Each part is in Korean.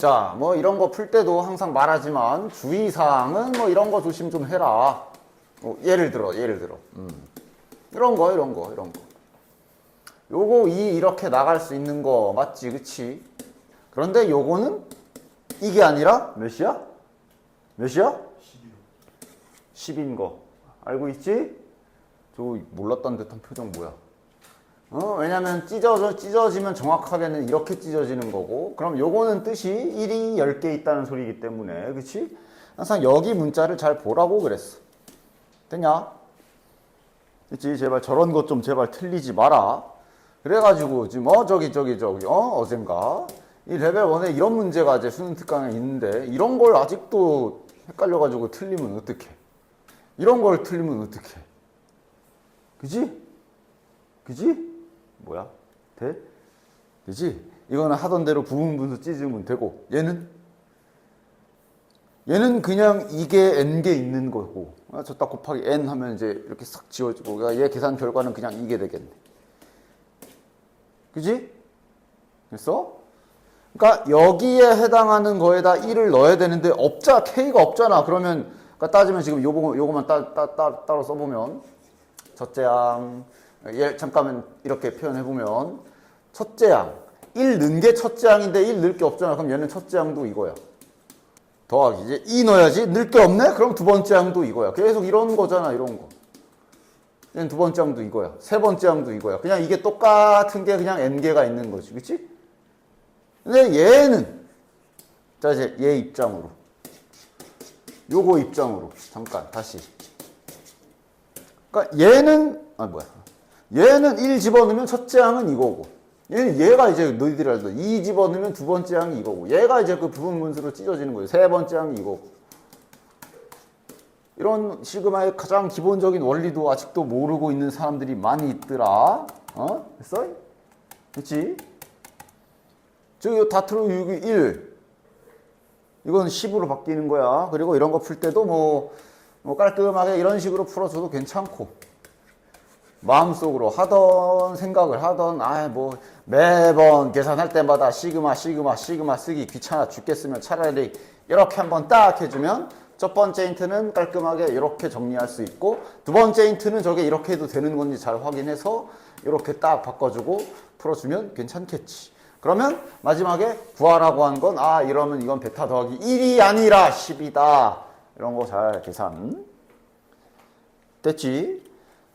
자, 뭐 이런 거 풀 때도 항상 말하지만 주의사항은 뭐 이런 거 조심 좀 해라. 예를 들어. 이런 거. 요거 이렇게 나갈 수 있는 거 맞지, 그치? 그런데 요거는 이게 아니라 몇이야? 10인 거. 알고 있지? 저 몰랐던 듯한 표정 뭐야? 왜냐면 찢어지면 정확하게는 이렇게 찢어지는 거고, 그럼 요거는 뜻이 1이 10개 있다는 소리이기 때문에, 그치? 항상 여기 문자를 잘 보라고 그랬어. 됐냐? 그치? 제발 저런 것 좀 제발 틀리지 마라. 그래가지고 지금 어젠가 이 레벨 1에 이런 문제가 이제 수능 특강에 있는데 이런 걸 아직도 헷갈려가지고 틀리면 어떡해? 이런 걸 틀리면 어떡해? 그지? 뭐야? 되지? 이거는 하던 대로 부분 분수 찢으면 되고 얘는 그냥 이게 n개 있는 거고 저딱 곱하기 n 하면 이제 이렇게 싹 지워지고 얘 계산 결과는 그냥 이게 되겠네. 그지? 됐어? 그러니까 여기에 해당하는 거에다 1을 넣어야 되는데 k가 없잖아. 그러면 그러니까 따지면 지금 요거만 따로 써보면 첫째 양 잠깐만 이렇게 표현해보면 첫째 양 1 넣은 게 첫째 양인데 1 넣을 게 없잖아. 그럼 얘는 첫째 양도 이거야. 더하기 이제 2 넣어야지. 넣을 게 없네? 그럼 두 번째 양도 이거야. 계속 이런 거잖아. 이런 거. 얘는 두 번째 양도 이거야. 세 번째 양도 이거야. 그냥 이게 똑같은 게 그냥 n개가 있는 거지. 그치? 근데 얘는 자 이제 얘 입장으로 요거 입장으로 잠깐 다시 그러니까 얘는 1 집어넣으면 첫째 양은 이거고 얘가 이제 너희들이 알던 2 집어넣으면 두 번째 양이 이거고 얘가 이제 그 부분 분수로 찢어지는 거예요. 세 번째 양이 이거고 이런 시그마의 가장 기본적인 원리도 아직도 모르고 있는 사람들이 많이 있더라. 됐어? 그치? 저기 다트로 6이 1 이건 10으로 바뀌는 거야. 그리고 이런 거 풀 때도 뭐 깔끔하게 이런 식으로 풀어줘도 괜찮고 마음속으로 하던 생각을 하던 뭐 매번 계산할 때마다 시그마 쓰기 귀찮아 죽겠으면 차라리 이렇게 한번 딱 해주면 첫 번째 힌트는 깔끔하게 이렇게 정리할 수 있고 두 번째 힌트는 저게 이렇게 해도 되는 건지 잘 확인해서 이렇게 딱 바꿔주고 풀어주면 괜찮겠지. 그러면 마지막에 구하라고 한 건 이러면 이건 베타 더하기 1이 아니라 10이다. 이런 거 잘 계산 됐지?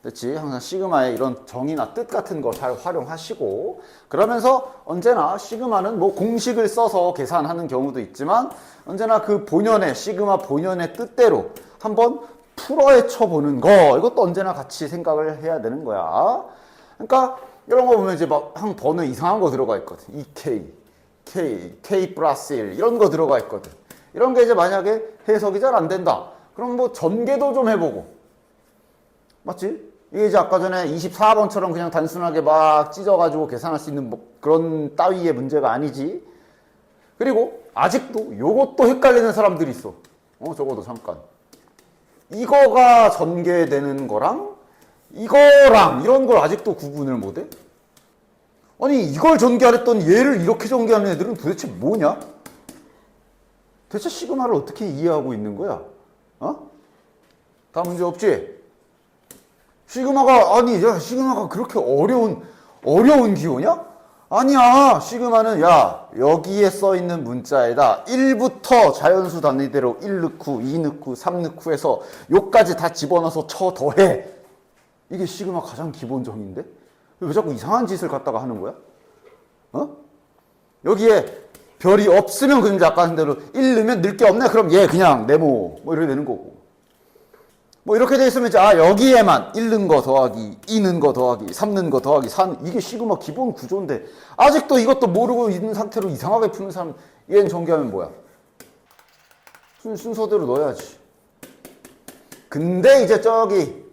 항상 시그마의 이런 정의나 뜻 같은 거 잘 활용하시고 그러면서 언제나 시그마는 뭐 공식을 써서 계산하는 경우도 있지만 언제나 그 시그마 본연의 뜻대로 한번 풀어헤쳐 보는 거 이것도 언제나 같이 생각을 해야 되는 거야. 그러니까 이런 거 보면 이제 막 한 번호 이상한 거 들어가 있거든. EK, K 플러스 1 이런 거 들어가 있거든. 이런 게 이제 만약에 해석이 잘 안 된다. 그럼 뭐 전개도 좀 해보고. 맞지? 이게 이제 아까 전에 24번처럼 그냥 단순하게 막 찢어가지고 계산할 수 있는 뭐 그런 따위의 문제가 아니지. 그리고 아직도 요것도 헷갈리는 사람들이 있어. 적어도 잠깐. 이거가 전개되는 거랑 이거랑 이런 걸 아직도 구분을 못해? 아니 이걸 전개하랬더니 얘를 이렇게 전개하는 애들은 도대체 뭐냐? 대체 시그마를 어떻게 이해하고 있는 거야? 다 문제 없지? 시그마가 그렇게 어려운 기호냐? 아니야. 시그마는 여기에 써있는 문자에다 1부터 자연수 단위대로 1 넣고 2 넣고 3 넣고 해서 요까지 다 집어넣어서 더해. 이게 시그마 가장 기본적인데? 왜 자꾸 이상한 짓을 갖다가 하는 거야? 여기에 별이 없으면 그럼 아까 한 대로 1 넣으면 넣을 게 없네? 그럼 얘 그냥 네모 뭐 이렇게 되는 거고. 뭐 이렇게 돼 있으면 이제 여기에만 1 넣은 거 더하기 2 넣은 거 더하기 3 넣은 거 더하기 4 이게 시그마 기본 구조인데 아직도 이것도 모르고 있는 상태로 이상하게 푸는 사람 얘는 전개하면 뭐야? 순서대로 넣어야지. 근데 이제 저기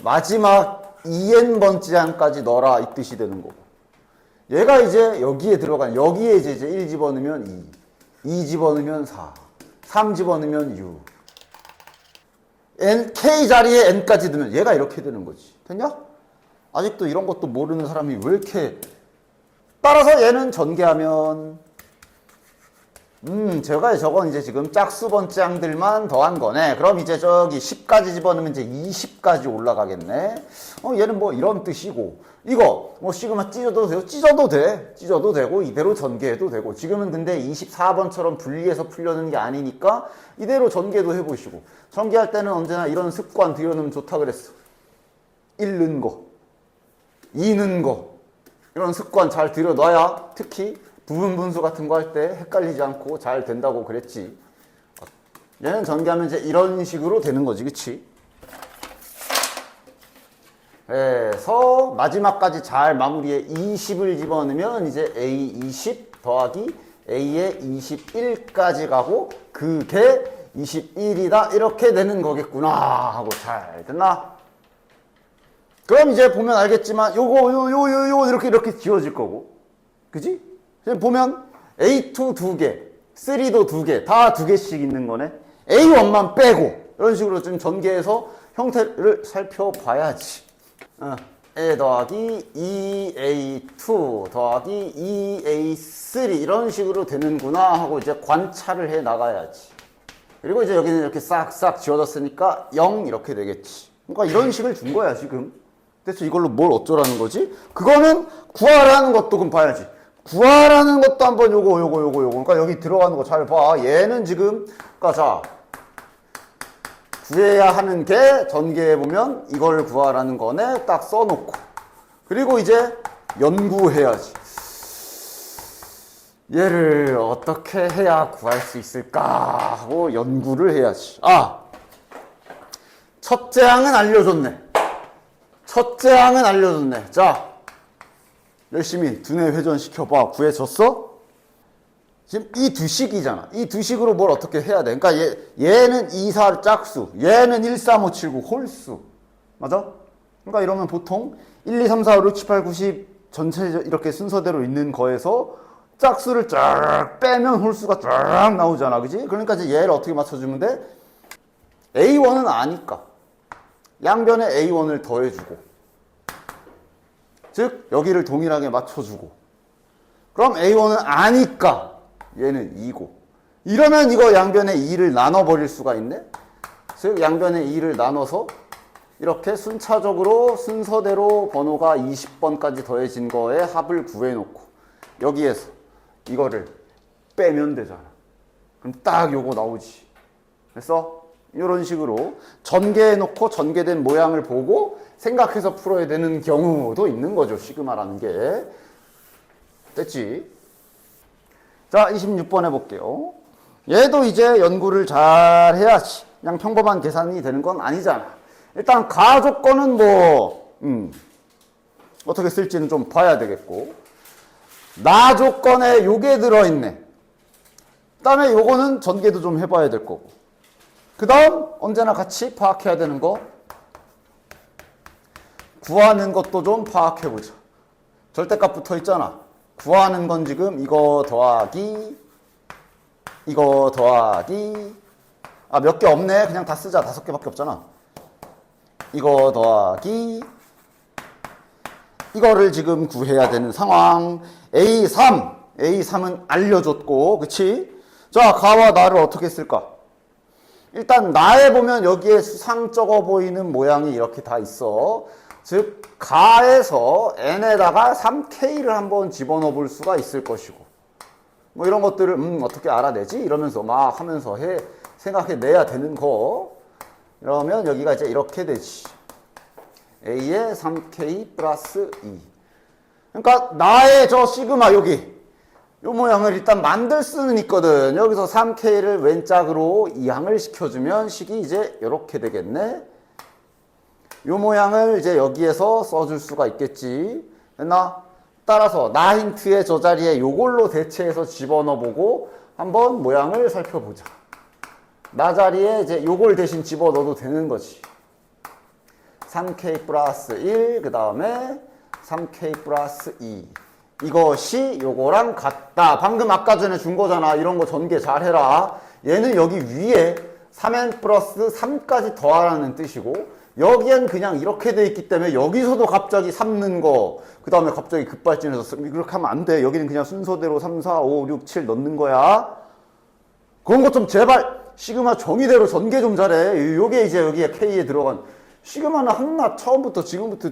마지막 2n번째 항까지 넣어라 이 뜻이 되는 거고 얘가 이제 여기에 여기에 이제 1 집어넣으면 2 집어넣으면 4 3 집어넣으면 6 K 자리에 N까지 넣으면 얘가 이렇게 되는 거지. 됐냐? 아직도 이런 것도 모르는 사람이 왜 이렇게 따라서 얘는 전개하면 제가 저건 이제 지금 짝수 번째항들만 더한 거네. 그럼 이제 저기 10까지 집어넣으면 이제 20까지 올라가겠네. 얘는 뭐 이런 뜻이고. 이거, 뭐 시그마 찢어도 돼요? 찢어도 돼. 찢어도 되고, 이대로 전개해도 되고. 지금은 근데 24번처럼 분리해서 풀려는 게 아니니까, 이대로 전개도 해보시고. 전개할 때는 언제나 이런 습관 들여놓으면 좋다 그랬어. 1 넣은 거, 2 넣은 거. 이런 습관 잘 들여놔야 특히 부분 분수 같은 거 할 때 헷갈리지 않고 잘 된다고 그랬지. 얘는 전개하면 이제 이런 식으로 되는 거지, 그치? 그래서 마지막까지 잘 마무리해 20을 집어넣으면 이제 A20 더하기 A의 21까지 가고 그게 21이다 이렇게 되는 거겠구나 하고 잘 됐나? 그럼 이제 보면 알겠지만 요거 이렇게 지워질 거고, 그지? 보면 A2 2개, 3도 2개, 다 2개씩 있는 거네. A1만 빼고 이런 식으로 좀 전개해서 형태를 살펴봐야지. A 더하기 2A2 더하기 2A3 이런 식으로 되는구나 하고 이제 관찰을 해 나가야지. 그리고 이제 여기는 이렇게 싹싹 지워졌으니까 0 이렇게 되겠지. 그러니까 이런 식을 준 거야 지금. 대체 이걸로 뭘 어쩌라는 거지? 그거는 구하라는 것도 그럼 봐야지. 구하라는 것도 한번 요거. 그러니까 여기 들어가는 거 잘 봐. 얘는 지금, 그러니까 자, 구해야 하는 게 전개해보면 이걸 구하라는 거네. 딱 써놓고. 그리고 이제 연구해야지. 얘를 어떻게 해야 구할 수 있을까 하고 연구를 해야지. 첫째 항은 알려줬네. 자, 열심히 두뇌 회전시켜봐. 구해줬어? 지금 이 두 식이잖아. 이 두 식으로 뭘 어떻게 해야 돼? 그러니까 얘는 2, 4 짝수, 얘는 1, 3, 5, 7, 9 홀수. 맞아? 그러니까 이러면 보통 1, 2, 3, 4, 5, 6, 7, 8, 9, 10 전체 이렇게 순서대로 있는 거에서 짝수를 쫙 빼면 홀수가 쫙 나오잖아. 그지? 그러니까 이제 얘를 어떻게 맞춰주면 돼? A1은 아니까. 양변에 A1을 더해주고. 즉, 여기를 동일하게 맞춰주고. 그럼 A1은 아니까. 얘는 2고. 이러면 이거 양변에 2를 나눠버릴 수가 있네? 즉, 양변에 2를 나눠서 이렇게 순차적으로 순서대로 번호가 20번까지 더해진 거에 합을 구해놓고 여기에서 이거를 빼면 되잖아. 그럼 딱 요거 나오지. 그래서 이런 식으로 전개해놓고 전개된 모양을 보고 생각해서 풀어야 되는 경우도 있는 거죠. 시그마라는 게. 됐지? 자, 26번 해볼게요. 얘도 이제 연구를 잘 해야지. 그냥 평범한 계산이 되는 건 아니잖아. 일단 가조건은 어떻게 쓸지는 좀 봐야 되겠고, 나 조건에 요게 들어있네. 그 다음에 요거는 전개도 좀 해봐야 될 거고, 그 다음 언제나 같이 파악해야 되는 거 구하는 것도 좀 파악해보자. 절대값 붙어 있잖아. 구하는 건 지금 이거 더하기 몇 개 없네. 그냥 다 쓰자. 5개밖에 없잖아. 이거 더하기 이거를 지금 구해야 되는 상황. A3은 알려줬고, 그치? 자, 가와 나를 어떻게 쓸까? 일단 나에 보면 여기에 수상적어 보이는 모양이 이렇게 다 있어. 즉 가에서 n에다가 3k를 한번 집어넣어 볼 수가 있을 것이고, 뭐 이런 것들을 어떻게 알아내지? 이러면서 막 하면서 생각해내야 되는 거. 이러면 여기가 이제 이렇게 되지. A에 3K 플러스 2. 그러니까 나의 저 시그마 여기 요 모양을 일단 만들 수는 있거든. 여기서 3K를 왼짝으로 이항을 시켜주면 식이 이제 이렇게 되겠네. 요 모양을 이제 여기에서 써줄 수가 있겠지. 됐나? 따라서 나 힌트의 저 자리에 요걸로 대체해서 집어넣어보고 한번 모양을 살펴보자. 나 자리에 이제 요걸 대신 집어넣어도 되는 거지. 3K 플러스 1, 그 다음에 3K 플러스 2. 이것이 요거랑 같다. 방금 아까 전에 준 거잖아. 이런 거 전개 잘 해라. 얘는 여기 위에 3n 플러스 3까지 더하라는 뜻이고, 여기엔 그냥 이렇게 돼 있기 때문에 여기서도 갑자기 3 넣는 거, 그 다음에 갑자기 급발진해서 그렇게 하면 안 돼. 여기는 그냥 순서대로 3, 4, 5, 6, 7 넣는 거야. 그런 것 좀 제발 시그마 정의대로 전개 좀 잘해. 요게 이제 여기에 K에 들어간 시그마는 한낱 처음부터 지금부터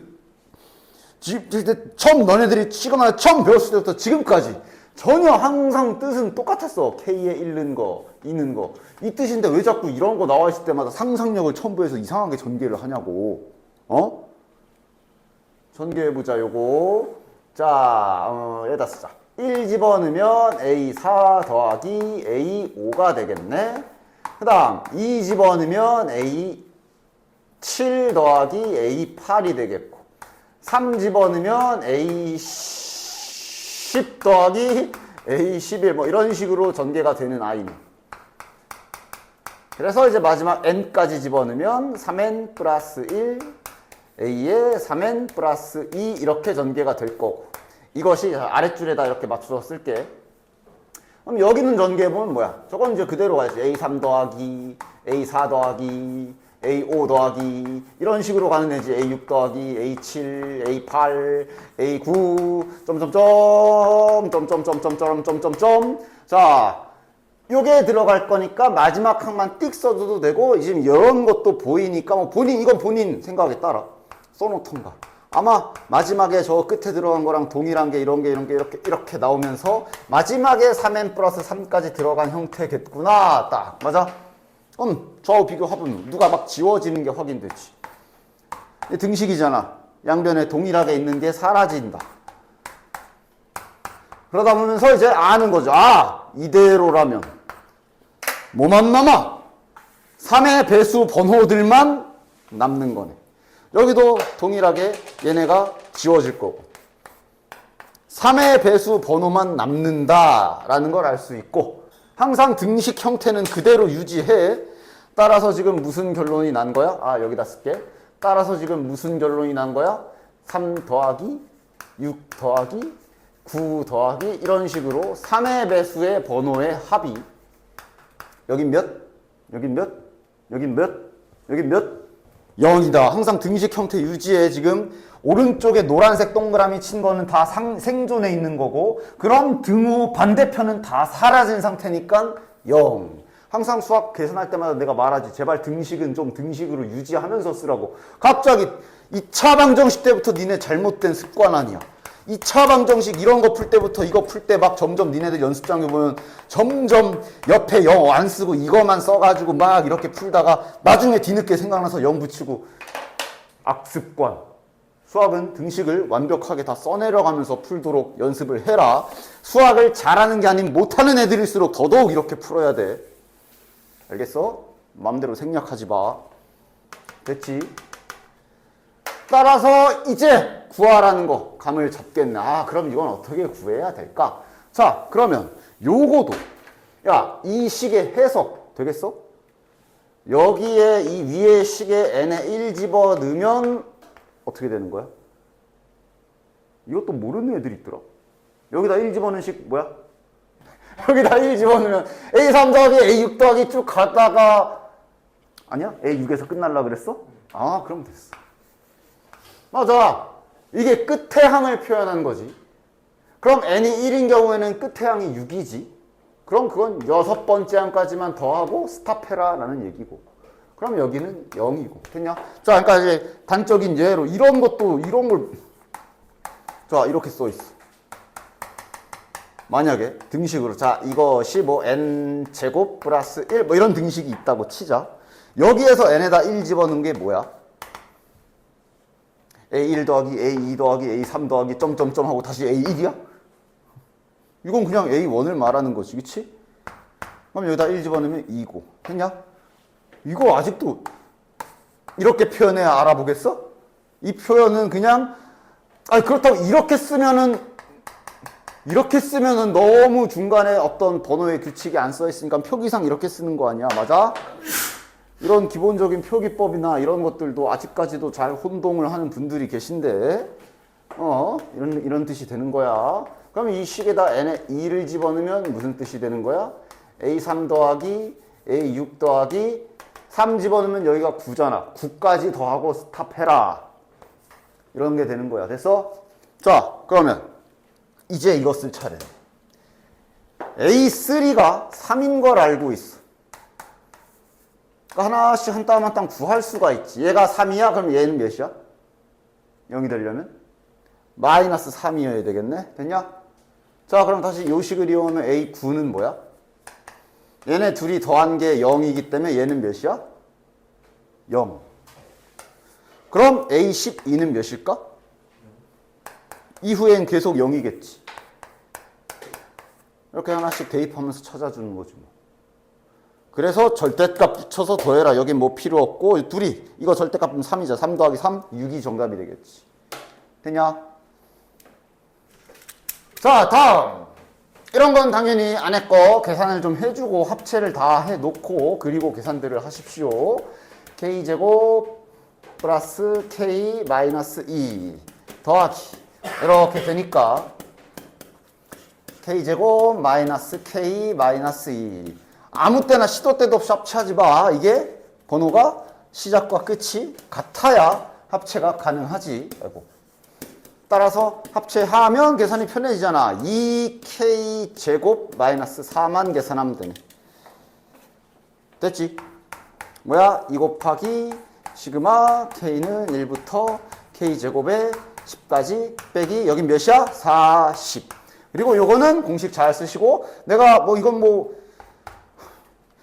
처음 너네들이 시그마 처음 배웠을 때부터 지금까지 전혀 항상 뜻은 똑같았어. K에 읽는 거, 읽는 거. 이 뜻인데 왜 자꾸 이런 거 나와 있을 때마다 상상력을 첨부해서 이상하게 전개를 하냐고. 어? 전개해보자, 요거. 자, 여기다 쓰자. 1 집어넣으면 A4 더하기 A5가 되겠네. 그 다음, 2 집어넣으면 A7 더하기 A8이 되겠고, 3 집어넣으면 A10 더하기 A11 뭐 이런 식으로 전개가 되는 아이는. 그래서 이제 마지막 n까지 집어넣으면 3n 플러스 1 a에 3n 플러스 2 이렇게 전개가 될 거고, 이것이 아랫줄에다 이렇게 맞춰서 쓸게. 그럼 여기 있는 전개해보면 뭐야? 저건 이제 그대로 가야지. A3 더하기 A4 더하기 A5 더하기 이런 식으로 가는 애지. A6 더하기 A7 A8 A9 점점점. 자, 요게 들어갈 거니까 마지막 항만 띡 써줘도 되고, 지금 이런 것도 보이니까 뭐 이건 본인 생각에 따라 써놓던가. 아마 마지막에 저 끝에 들어간 거랑 동일한 게 이런 게 이렇게 나오면서 마지막에 3n 플러스 3까지 들어간 형태겠구나. 딱 맞아? 좌우 비교해보면 누가 막 지워지는 게 확인되지. 등식이잖아. 양변에 동일하게 있는 게 사라진다. 그러다 보면서 이제 아는 거죠. 아, 이대로라면 뭐만 남아? 3의 배수 번호들만 남는 거네. 여기도 동일하게 얘네가 지워질 거고, 3의 배수 번호만 남는다라는 걸 알 수 있고, 항상 등식 형태는 그대로 유지해. 따라서 지금 무슨 결론이 난 거야? 아, 여기다 쓸게. 따라서 지금 무슨 결론이 난 거야? 3 더하기 6 더하기 9 더하기 이런 식으로 3의 배수의 번호의 합이 여긴 몇? 여긴 몇? 여긴 몇? 여긴 몇? 0이다. 항상 등식 형태 유지해. 지금 오른쪽에 노란색 동그라미 친 거는 다 생존해 있는 거고, 그럼 등호 반대편은 다 사라진 상태니까 0. 항상 수학 계산할 때마다 내가 말하지. 제발 등식은 좀 등식으로 유지하면서 쓰라고. 갑자기 2차 방정식 때부터 니네 잘못된 습관 아니야. 2차 방정식 이런 거 풀 때부터 이거 풀 때 막 점점 니네들 연습장에 보면 점점 옆에 0 안 쓰고 이거만 써가지고 막 이렇게 풀다가 나중에 뒤늦게 생각나서 0 붙이고. 악습관. 수학은 등식을 완벽하게 다 써내려가면서 풀도록 연습을 해라. 수학을 잘하는 게 아닌 못하는 애들일수록 더더욱 이렇게 풀어야 돼. 알겠어? 마음대로 생략하지 마. 됐지? 따라서 이제 구하라는 거 감을 잡겠네. 아, 그럼 이건 어떻게 구해야 될까? 자, 그러면 요거도, 야, 이 식의 해석 되겠어? 여기에 이 위에 식에 n에 1 집어넣으면 어떻게 되는 거야? 이것도 모르는 애들이 있더라. 여기다 1 집어넣은 식 뭐야? 여기다 1 집어넣으면 A3 더하기 A6 더하기 쭉 가다가, 아니야? A6에서 끝날라 그랬어? 아, 그럼 됐어. 맞아. 이게 끝의 항을 표현한 거지. 그럼 n이 1인 경우에는 끝의 항이 6이지. 그럼 그건 6번째 항까지만 더하고 스탑해라 라는 얘기고. 그럼 여기는 0이고. 됐냐? 자, 그러니까 이제 단적인 예로 이런 것도 이런 걸, 자, 이렇게 써 있어. 만약에 등식으로, 자, 이것이 뭐 n제곱 플러스 1 뭐 이런 등식이 있다고 치자. 여기에서 n에다 1 집어넣은 게 뭐야? A1 더하기 A2 더하기 A3 더하기 점점점 하고 다시 A1이야? 이건 그냥 A1을 말하는 거지, 그치? 그럼 여기다 1 집어넣으면 2고. 됐냐? 이거 아직도 이렇게 표현해야 알아보겠어? 이 표현은 그냥, 아니, 그렇다고 이렇게 쓰면은 너무 중간에 어떤 번호의 규칙이 안 써있으니까 표기상 이렇게 쓰는 거 아니야? 맞아? 이런 기본적인 표기법이나 이런 것들도 아직까지도 잘 혼동을 하는 분들이 계신데, 이런 뜻이 되는 거야. 그럼 이 식에다 n에 2를 집어넣으면 무슨 뜻이 되는 거야? A3 더하기 A6 더하기 3 집어넣으면 여기가 9잖아. 9까지 더하고 스탑해라. 이런 게 되는 거야. 됐어? 자, 그러면 이제 이거 쓸 차례. A3가 3인 걸 알고 있어. 그러니까 하나씩 한 땀 한 땀 구할 수가 있지. 얘가 3이야? 그럼 얘는 몇이야? 0이 되려면? 마이너스 3이어야 되겠네? 됐냐? 자, 그럼 다시 요식을 이용하면 A9는 뭐야? 얘네 둘이 더한 게 0이기 때문에 얘는 몇이야? 0. 그럼 A12는 몇일까? 이후엔 계속 0이겠지. 이렇게 하나씩 대입하면서 찾아주는 거지 뭐. 그래서 절대값 붙여서 더해라. 여긴 뭐 필요 없고 둘이 이거 절대값은 3이죠. 3 더하기 3, 6이 정답이 되겠지. 됐냐? 자, 다음. 이런 건 당연히 안에 거 계산을 좀 해주고 합체를 다 해놓고 그리고 계산들을 하십시오. K제곱 플러스 K 마이너스 2 더하기 이렇게 되니까 K제곱 마이너스 K 마이너스 2 아무 때나 시도 때도 없이 합체하지 마. 이게 번호가 시작과 끝이 같아야 합체가 가능하지. 아이고. 따라서 합체하면 계산이 편해지잖아. 2K 제곱 마이너스 4만 계산하면 되네. 됐지? 뭐야? 2 곱하기 시그마 K는 1부터 K 제곱에 10까지 빼기 여긴 몇이야? 40. 그리고 요거는 공식 잘 쓰시고 내가 뭐 이건 뭐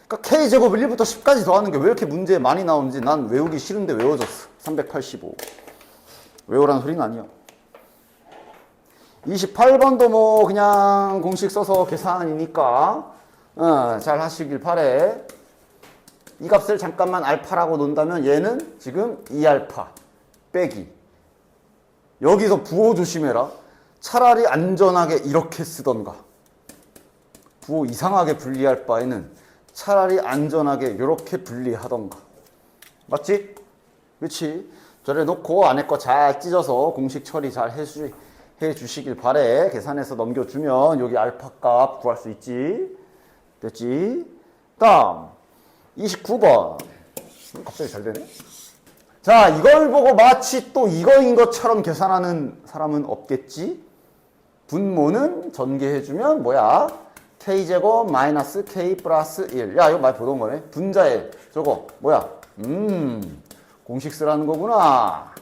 그러니까 K 제곱을 1부터 10까지 더하는 게 왜 이렇게 문제에 많이 나오는지 난 외우기 싫은데 외워졌어. 385. 외우라는 소리는 아니야. 28번도 뭐 그냥 공식 써서 계산이니까 잘 하시길 바래. 이 값을 잠깐만 알파라고 놓는다면 얘는 지금 2알파 빼기. 여기서 부호 조심해라. 차라리 안전하게 이렇게 쓰던가. 부호 이상하게 분리할 바에는 차라리 안전하게 이렇게 분리하던가. 맞지? 그렇지? 저래 놓고 안에 거 잘 찢어서 공식 처리 잘 해주시길 바래. 계산해서 넘겨주면 여기 알파 값 구할 수 있지. 됐지? 다음 29번. 갑자기 잘 되네. 자, 이걸 보고 마치 또 이거인 것처럼 계산하는 사람은 없겠지? 분모는 전개해주면 뭐야? K제곱 마이너스 K 플러스 1. 야, 이거 많이 보던 거네. 분자에 저거 뭐야? 공식 쓰라는 거구나.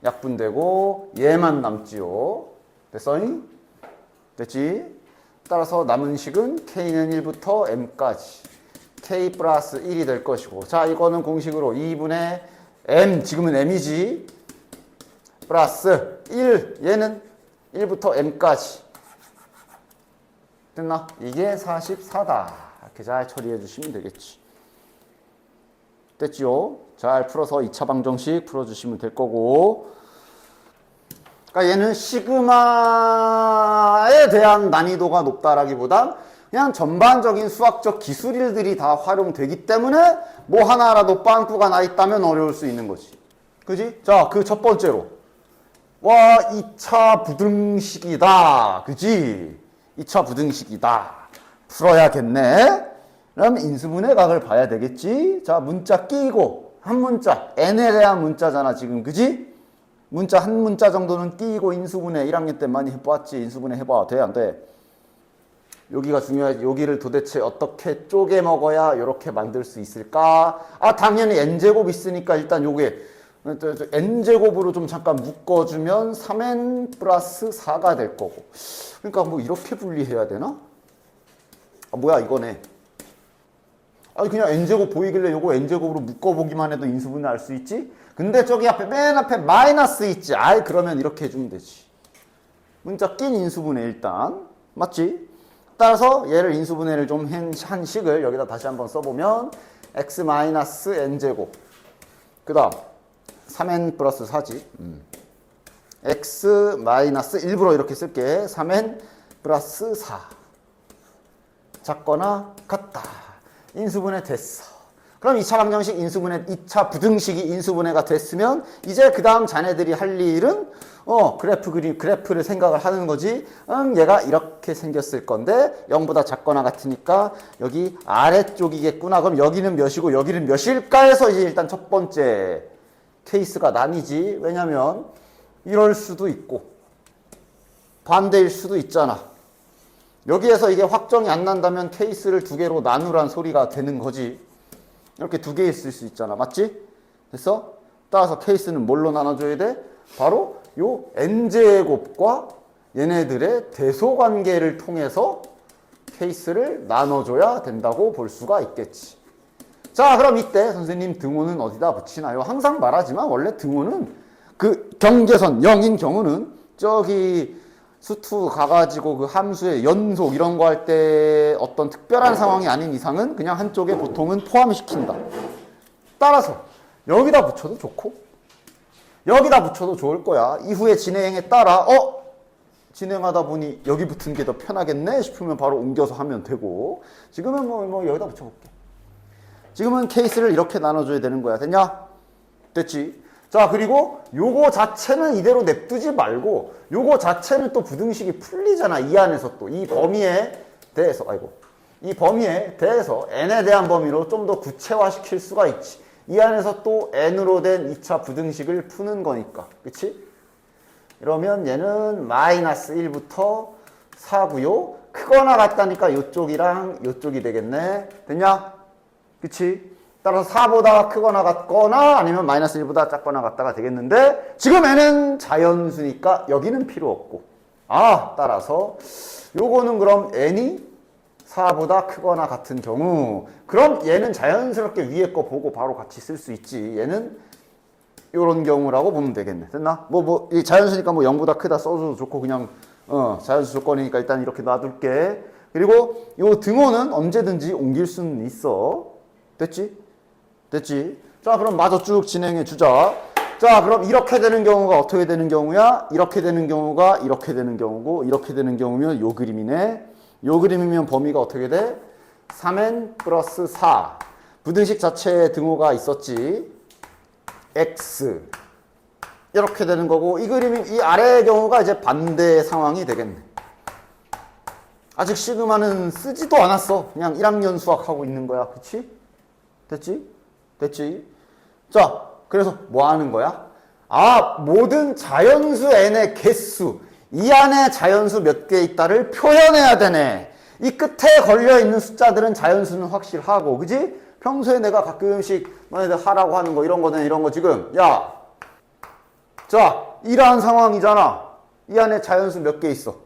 약분되고 얘만 남지요. 됐어잉? 됐지? 따라서 남은 식은 K는 1부터 M까지 K 플러스 1이 될 것이고 자 이거는 공식으로 2분의 M 지금은 M이지 플러스 1 얘는 1부터 M까지 됐나? 이게 44다. 이렇게 잘 처리해 주시면 되겠지. 됐지요? 잘 풀어서 2차 방정식 풀어주시면 될 거고 그러니까 얘는 시그마에 대한 난이도가 높다라기보단 그냥 전반적인 수학적 기술들이 다 활용되기 때문에 뭐 하나라도 빵꾸가 나 있다면 어려울 수 있는 거지. 그지? 자, 그 첫 번째로 와 2차 부등식이다. 그지? 2차 부등식이다. 풀어야겠네. 그럼 인수분해 각을 봐야 되겠지. 자, 문자 끼고 한 문자 n에 대한 문자잖아 지금. 그지? 문자 한 문자 정도는 끼고 인수분해 1학년 때 많이 해봤지. 인수분해 해봐. 돼? 안 돼? 여기가 중요하지. 여기를 도대체 어떻게 쪼개 먹어야 이렇게 만들 수 있을까? 아, 당연히 n제곱 있으니까 일단 요게 n제곱으로 좀 잠깐 묶어주면 3n 플러스 4가 될 거고. 그러니까 뭐 이렇게 분리해야 되나? 아, 뭐야 이거네. 아니 그냥 n제곱 보이길래 요거 n제곱으로 묶어보기만 해도 인수분해 알 수 있지? 근데 저기 앞에 맨 앞에 마이너스 있지. 아이 그러면 이렇게 해주면 되지. 문자 낀 인수분해 일단. 맞지? 따라서 얘를 인수분해를 좀 한 식을 여기다 다시 한번 써보면 x 마이너스 n제곱 그 다음 3n 플러스 4지. x 마이너스 일부러 이렇게 쓸게. 3n 플러스 4 작거나 같다. 인수분해 됐어. 그럼 2차 방정식 인수분해, 2차 부등식이 인수분해가 됐으면 이제 그 다음 자네들이 할 일은 그래프를 생각을 하는 거지. 얘가 이렇게 생겼을 건데 0보다 작거나 같으니까 여기 아래쪽이겠구나. 그럼 여기는 몇이고 여기는 몇일까 해서 이제 일단 첫 번째 케이스가 나뉘지. 왜냐면 이럴 수도 있고 반대일 수도 있잖아. 여기에서 이게 확정이 안 난다면 케이스를 두 개로 나누란 소리가 되는 거지. 이렇게 두 개 있을 수 있잖아. 맞지? 됐어? 따라서 케이스는 뭘로 나눠줘야 돼? 바로 요 n제곱과 얘네들의 대소관계를 통해서 케이스를 나눠줘야 된다고 볼 수가 있겠지. 자, 그럼 이때 선생님 등호는 어디다 붙이나요? 항상 말하지만 원래 등호는 그 경계선 0인 경우는 저기 수투 가가지고 그 함수의 연속 이런 거 할 때 어떤 특별한 상황이 아닌 이상은 그냥 한쪽에 보통은 포함시킨다. 따라서 여기다 붙여도 좋고 여기다 붙여도 좋을 거야. 이후에 진행에 따라 진행하다 보니 여기 붙은 게 더 편하겠네 싶으면 바로 옮겨서 하면 되고 지금은 뭐 여기다 붙여볼게. 지금은 케이스를 이렇게 나눠줘야 되는 거야. 됐냐? 됐지? 자, 그리고 요거 자체는 이대로 냅두지 말고 요거 자체는 또 부등식이 풀리잖아. 이 안에서 또 이 범위에 대해서 이 범위에 대해서 n에 대한 범위로 좀 더 구체화시킬 수가 있지. 이 안에서 또 n으로 된 2차 부등식을 푸는 거니까. 그치? 이러면 얘는 마이너스 1부터 4고요. 크거나 같다니까 요쪽이랑 요쪽이 되겠네. 됐냐? 그치? 따라서 4보다 크거나 같거나 아니면 마이너스 1보다 작거나 같다가 되겠는데 지금 n은 자연수니까 여기는 필요 없고 따라서 요거는 그럼 n이 4보다 크거나 같은 경우 그럼 얘는 자연스럽게 위에 거 보고 바로 같이 쓸 수 있지. 얘는 요런 경우라고 보면 되겠네. 됐나? 이 자연수니까 0보다 크다 써줘도 좋고 그냥 자연수 조건이니까 일단 이렇게 놔둘게. 그리고 요 등호는 언제든지 옮길 수는 있어. 됐지? 됐지? 자, 그럼 마저 쭉 진행해 주자. 자, 그럼 이렇게 되는 경우가 어떻게 되는 경우야? 이렇게 되는 경우가 이렇게 되는 경우고 이렇게 되는 경우면 요 그림이네. 요 그림이면 범위가 어떻게 돼? 3n 플러스 4. 부등식 자체에 등호가 있었지. x. 이렇게 되는 거고 이 그림이 이 아래의 경우가 이제 반대 상황이 되겠네. 아직 시그마는 쓰지도 않았어. 그냥 1학년 수학하고 있는 거야. 그치? 됐지? 됐지? 자, 그래서 뭐 하는 거야? 모든 자연수 n의 개수, 이 안에 자연수 몇 개 있다를 표현해야 되네. 이 끝에 걸려있는 숫자들은 자연수는 확실하고, 그지? 평소에 내가 가끔씩 너네들 하라고 하는 거, 이런 거 지금, 자, 이러한 상황이잖아. 이 안에 자연수 몇 개 있어?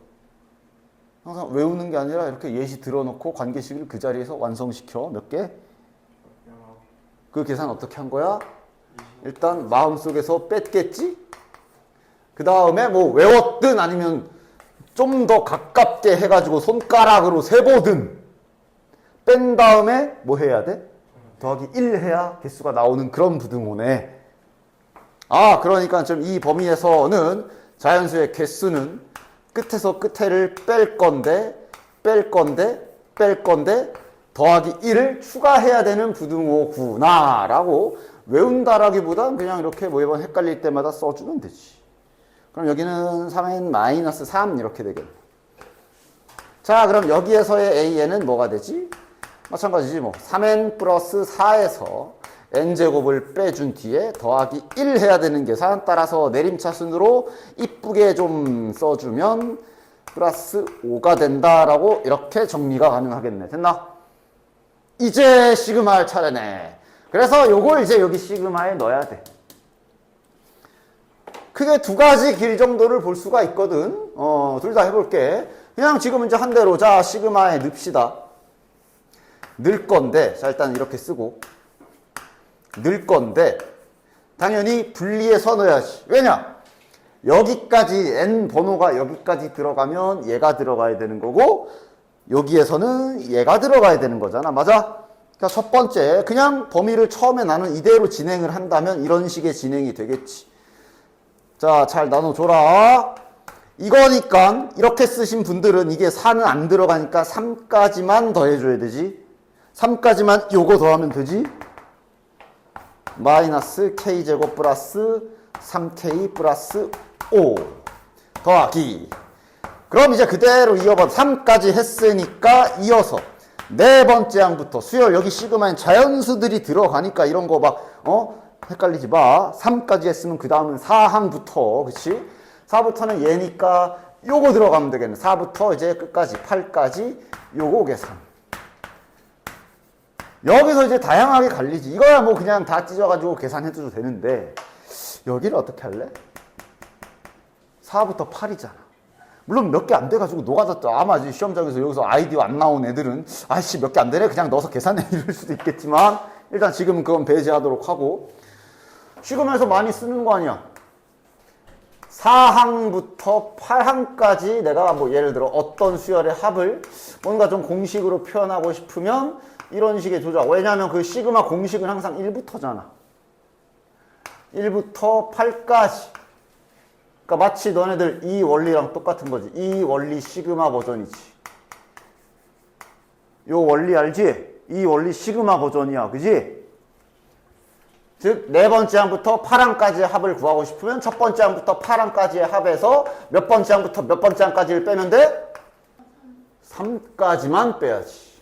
항상 외우는 게 아니라 이렇게 예시 들어놓고 관계식을 그 자리에서 완성시켜. 몇 개? 그 계산 어떻게 한 거야? 일단 마음속에서 뺐겠지? 그 다음에 외웠든 아니면 좀 더 가깝게 해가지고 손가락으로 세보든 뺀 다음에 뭐 해야 돼? 더하기 1 해야 개수가 나오는 그런 부등호네. 그러니까 좀 이 범위에서는 자연수의 개수는 끝에서 끝에를 뺄 건데 더하기 1을 추가해야 되는 부등호구나 라고 외운다라기보단 그냥 이렇게 매번 헷갈릴 때마다 써주면 되지. 그럼 여기는 3n-3 이렇게 되겠네. 자, 그럼 여기에서의 an은 뭐가 되지? 마찬가지지 3n 플러스 4에서 n제곱을 빼준 뒤에 더하기 1 해야 되는 계산 따라서 내림차순으로 이쁘게 좀 써주면 플러스 5가 된다라고 이렇게 정리가 가능하겠네. 됐나? 이제 시그마 할 차례네. 그래서 요걸 이제 여기 시그마에 넣어야 돼. 크게 두 가지 길 정도를 볼 수가 있거든. 둘 다 해볼게. 그냥 지금 이제 한 대로 자 시그마에 넣읍시다. 넣을 건데 자 일단 이렇게 쓰고 넣을 건데 당연히 분리해서 넣어야지. 왜냐? 여기까지 n 번호가 여기까지 들어가면 얘가 들어가야 되는 거고 여기에서는 얘가 들어가야 되는 거잖아. 맞아? 그러니까 첫 번째 그냥 범위를 처음에 나는 이대로 진행을 한다면 이런 식의 진행이 되겠지. 자, 잘 나눠줘라. 이거니까 이렇게 쓰신 분들은 이게 4는 안 들어가니까 3까지만 더해줘야 되지. 3까지만 요거 더하면 되지. 마이너스 k제곱 플러스 3k 플러스 5 더하기. 그럼 이제 그대로 이어봐. 3까지 했으니까 이어서 네 번째 항부터 수열 여기 시그마엔 자연수들이 들어가니까 이런 거 막 헷갈리지 마. 3까지 했으면 그 다음은 4항부터 그치? 4부터는 얘니까 요거 들어가면 되겠네. 4부터 이제 끝까지 8까지 요거 계산. 여기서 이제 다양하게 갈리지. 이거야 뭐 그냥 다 찢어가지고 계산해줘도 되는데 여기를 어떻게 할래? 4부터 8이잖아. 물론 몇 개 안 돼가지고 노가다 아마 시험장에서 여기서 아이디어 안 나온 애들은 아이씨 몇 개 안 되네 그냥 넣어서 계산해 이럴 수도 있겠지만 일단 지금은 그건 배제하도록 하고 시금에서 많이 쓰는 거 아니야. 4항부터 8항까지 내가 뭐 예를 들어 어떤 수열의 합을 뭔가 좀 공식으로 표현하고 싶으면 이런 식의 조작. 왜냐하면 그 시그마 공식은 항상 1부터잖아. 1부터 8까지. 그러니까 마치 너네들 이 원리랑 똑같은 거지. 이 원리 시그마 버전이지. 요 원리 알지? 이 원리 시그마 버전이야. 그지? 즉, 네 번째 항부터 8항까지의 합을 구하고 싶으면 첫 번째 항부터 8항까지의 합에서 몇 번째 항부터 몇 번째 항까지를 빼면 돼? 3까지만 빼야지.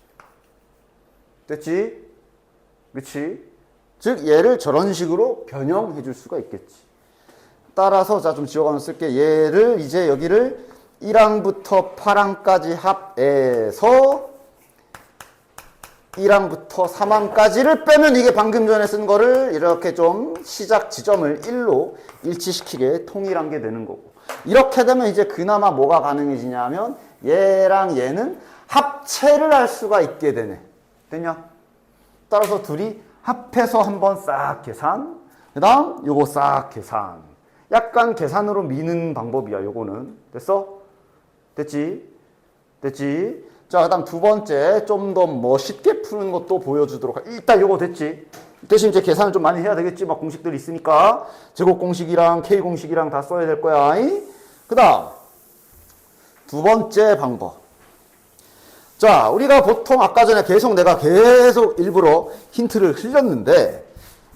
됐지? 그치? 즉, 얘를 저런 식으로 변형해 줄 수가 있겠지. 따라서, 자, 좀 지워가면서 쓸게. 얘를 이제 여기를 1항부터 8항까지 합에서 1항부터 3항까지를 빼면 이게 방금 전에 쓴 거를 이렇게 좀 시작 지점을 1로 일치시키게 통일한 게 되는 거고. 이렇게 되면 이제 그나마 뭐가 가능해지냐면 얘랑 얘는 합체를 할 수가 있게 되네. 됐냐? 따라서 둘이 합해서 한번 싹 계산. 그 다음 요거 싹 계산. 약간 계산으로 미는 방법이야, 요거는. 됐어? 됐지? 됐지? 자, 그 다음 두 번째, 좀 더 멋있게 푸는 것도 보여주도록 할게. 일단 요거 됐지? 대신 이제 계산을 좀 많이 해야 되겠지? 막 공식들이 있으니까. 제곱 공식이랑 K 공식이랑 다 써야 될 거야. 그 다음, 두 번째 방법. 자, 우리가 보통 아까 전에 내가 계속 일부러 힌트를 흘렸는데,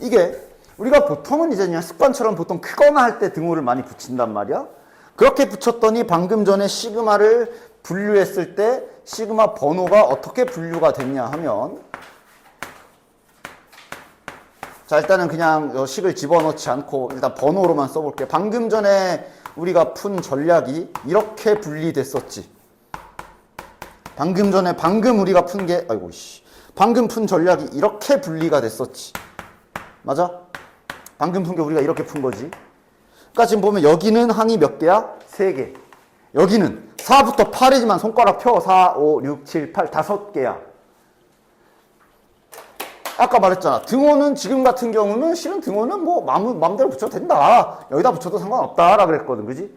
이게 우리가 보통은 이제 그냥 습관처럼 보통 크거나 할 때 등호를 많이 붙인단 말이야. 그렇게 붙였더니 방금 전에 시그마를 분류했을 때 시그마 번호가 어떻게 분류가 됐냐 하면, 자, 일단은 그냥 식을 집어넣지 않고 일단 번호로만 써볼게. 방금 전에 우리가 푼 전략이 이렇게 분리됐었지. 방금 우리가 푼 게, 방금 푼 전략이 이렇게 분리가 됐었지. 맞아? 방금 푼 게 우리가 이렇게 푼 거지. 그러니까 지금 보면 여기는 항이 몇 개야? 3개. 여기는 4부터 8이지만 손가락 펴. 4, 5, 6, 7, 8, 5개야. 아까 말했잖아. 등호는 지금 같은 경우는 실은 등호는 뭐 마음대로 붙여도 된다. 여기다 붙여도 상관없다 라 그랬거든. 그지?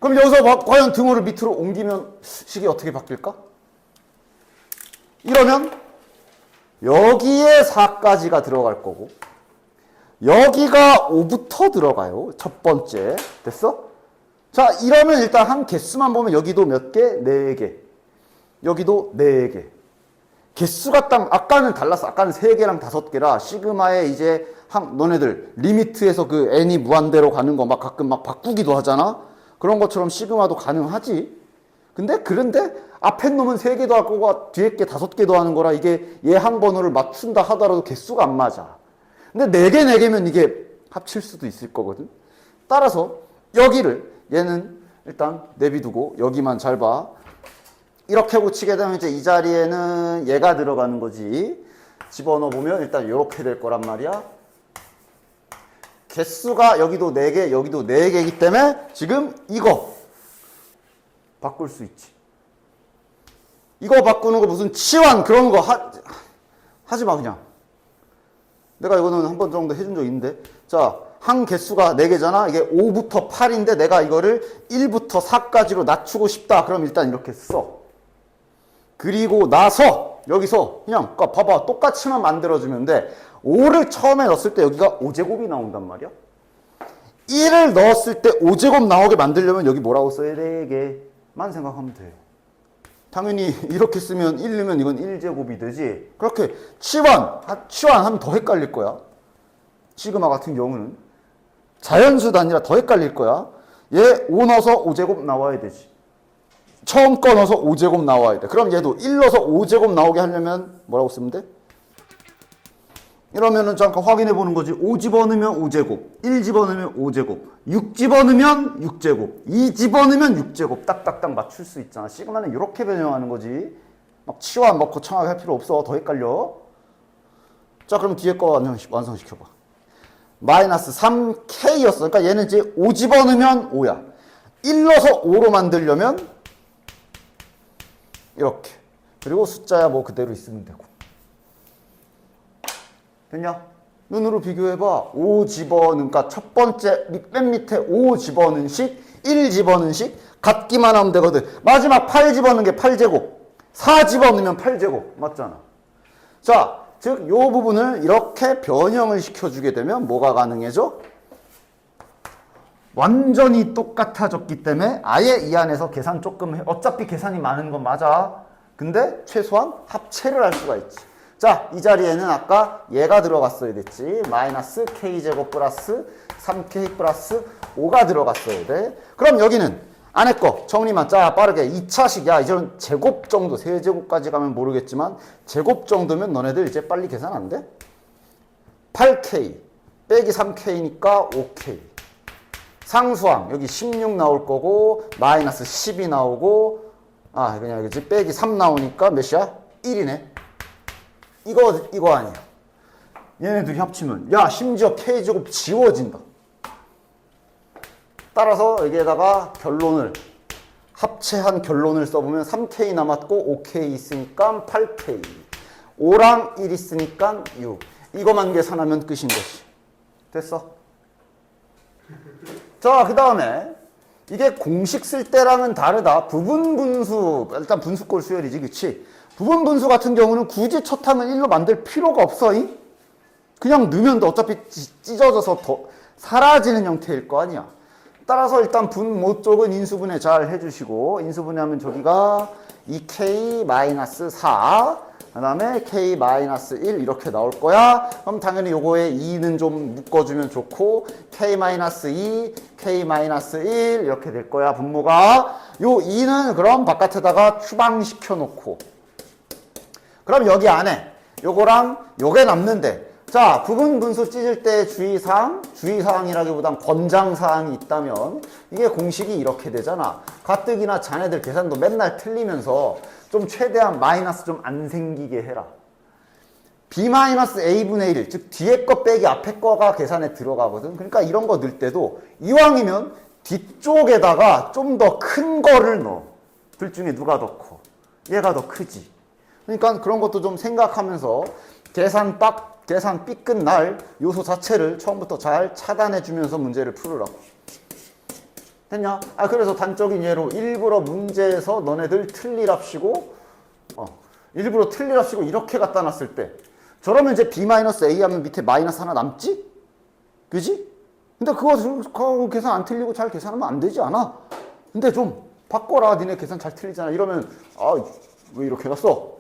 그럼 여기서 과연 등호를 밑으로 옮기면 식이 어떻게 바뀔까? 이러면 여기에 4까지가 들어갈 거고 여기가 5부터 들어가요. 첫 번째. 됐어? 자, 이러면 일단 한 개수만 보면 여기도 몇 개? 4개. 여기도 4개. 개수가 아까는 달랐어. 아까는 3개랑 5개라 시그마에 이제 너네들 리미트에서 그 n이 무한대로 가는 거 막 가끔 막 바꾸기도 하잖아. 그런 것처럼 시그마도 가능하지. 그런데 앞에 놈은 3개도 할 거고 뒤에 게 5개도 하는 거라 이게 얘 한 번호를 맞춘다 하더라도 개수가 안 맞아. 근데 4개면 이게 합칠 수도 있을 거거든. 따라서 여기를 얘는 일단 내비두고 여기만 잘 봐. 이렇게 고치게 되면 이제 이 자리에는 얘가 들어가는 거지. 집어넣어 보면 일단 이렇게 될 거란 말이야. 개수가 여기도 4개, 여기도 4개이기 때문에 지금 이거 바꿀 수 있지. 이거 바꾸는 거 무슨 치환 그런 거 하지 마 그냥. 내가 이거는 한 번 정도 해준 적 있는데. 자, 항 개수가 4개잖아. 이게 5부터 8인데 내가 이거를 1부터 4까지로 낮추고 싶다. 그럼 일단 이렇게 써. 그리고 나서 여기서 그냥 봐봐. 똑같이만 만들어주면 돼. 5를 처음에 넣었을 때 여기가 5제곱이 나온단 말이야. 1을 넣었을 때 5제곱 나오게 만들려면 여기 뭐라고 써야 돼? 4개만 생각하면 돼. 당연히 이렇게 쓰면 1 넣으면 이건 1제곱이 되지. 그렇게 치환하면 더 헷갈릴 거야. 시그마 같은 경우는 자연수 단위라 더 헷갈릴 거야. 얘 5 넣어서 5제곱 나와야 되지. 처음 거 넣어서 5제곱 나와야 돼. 그럼 얘도 1 넣어서 5제곱 나오게 하려면 뭐라고 쓰면 돼? 이러면은 잠깐 확인해 보는 거지. 5 집어넣으면 5제곱, 1 집어넣으면 5제곱, 6 집어넣으면 6제곱, 2 집어넣으면 6제곱. 딱딱딱 맞출 수 있잖아. 시그마는 이렇게 변형하는 거지. 막 치워 안 먹고 청하게 할 필요 없어. 더 헷갈려. 자, 그럼 뒤에 거 완성시켜봐. 마이너스 3K였어. 그러니까 얘는 이제 5 집어넣으면 5야. 1 넣어서 5로 만들려면 이렇게. 그리고 숫자야 뭐 그대로 있으면 되고. 됐냐? 눈으로 비교해봐. 5 집어넣은, 그러니까 첫 번째 맨 밑에 5 집어넣은 식, 1 집어넣은 식 같기만 하면 되거든. 마지막 8 집어넣은 게 8제곱, 4 집어넣으면 8제곱. 맞잖아. 자, 즉 요 부분을 이렇게 변형을 시켜주게 되면 뭐가 가능해져? 완전히 똑같아졌기 때문에 아예 이 안에서 계산 조금 해. 어차피 계산이 많은 건 맞아. 근데 최소한 합체를 할 수가 있지. 자, 이 자리에는 아까 얘가 들어갔어야 됐지. 마이너스 K제곱 플러스 3K 플러스 5가 들어갔어야 돼. 그럼 여기는 안에 거 정리만 짜 빠르게 2차식. 야, 이제는 제곱 정도, 세제곱까지 가면 모르겠지만 제곱 정도면 너네들 이제 빨리 계산 안 돼? 8K 빼기 3K니까 5K. 상수항 여기 16 나올 거고 마이너스 10이 나오고 그냥 여기 빼기 3 나오니까 몇이야? 1이네. 이거 아니야. 얘네들이 합치면 야 심지어 K제곱 지워진다. 따라서 여기에다가 결론을 합체한 결론을 써보면 3K 남았고 5K 있으니까 8K 5랑 1 있으니까 6. 이거만 계산하면 끝인 것이. 됐어? 자, 그 다음에 이게 공식 쓸 때랑은 다르다. 부분분수, 일단 분수꼴 수열이지, 그치? 부분분수 같은 경우는 굳이 첫 항을 1로 만들 필요가 없어. 그냥 넣으면 어차피 찢어져서 더 사라지는 형태일 거 아니야. 따라서 일단 분모 쪽은 인수분해 잘 해주시고, 인수분해하면 저기가 2K-4, 그 다음에 K-1 이렇게 나올 거야. 그럼 당연히 요거에 2는 좀 묶어주면 좋고 K-2, K-1 이렇게 될 거야. 분모가. 요 2는 그럼 바깥에다가 추방시켜 놓고 그럼 여기 안에 요거랑 요게 남는데 자, 부분분수 찢을 때 주의사항이라기보단 권장사항이 있다면 이게 공식이 이렇게 되잖아. 가뜩이나 자네들 계산도 맨날 틀리면서 좀 최대한 마이너스 좀 안 생기게 해라. B-A분의 1, 즉 뒤에 거 빼기 앞에 거가 계산에 들어가거든. 그러니까 이런 거 넣을 때도 이왕이면 뒤쪽에다가 좀 더 큰 거를 넣어. 둘 중에 누가 더 커? 얘가 더 크지. 그러니까 그런 것도 좀 생각하면서 계산 삐끗 날 요소 자체를 처음부터 잘 차단해 주면서 문제를 풀으라고. 됐냐? 그래서 단적인 예로 일부러 문제에서 너네들 틀리랍시고 일부러 틀리랍시고 이렇게 갖다 놨을 때 저러면 이제 B-A 하면 밑에 마이너스 하나 남지? 그지? 근데 그거 계산 안 틀리고 잘 계산하면 안 되지 않아? 근데 좀 바꿔라. 니네 계산 잘 틀리잖아. 이러면 왜 이렇게 해놨어?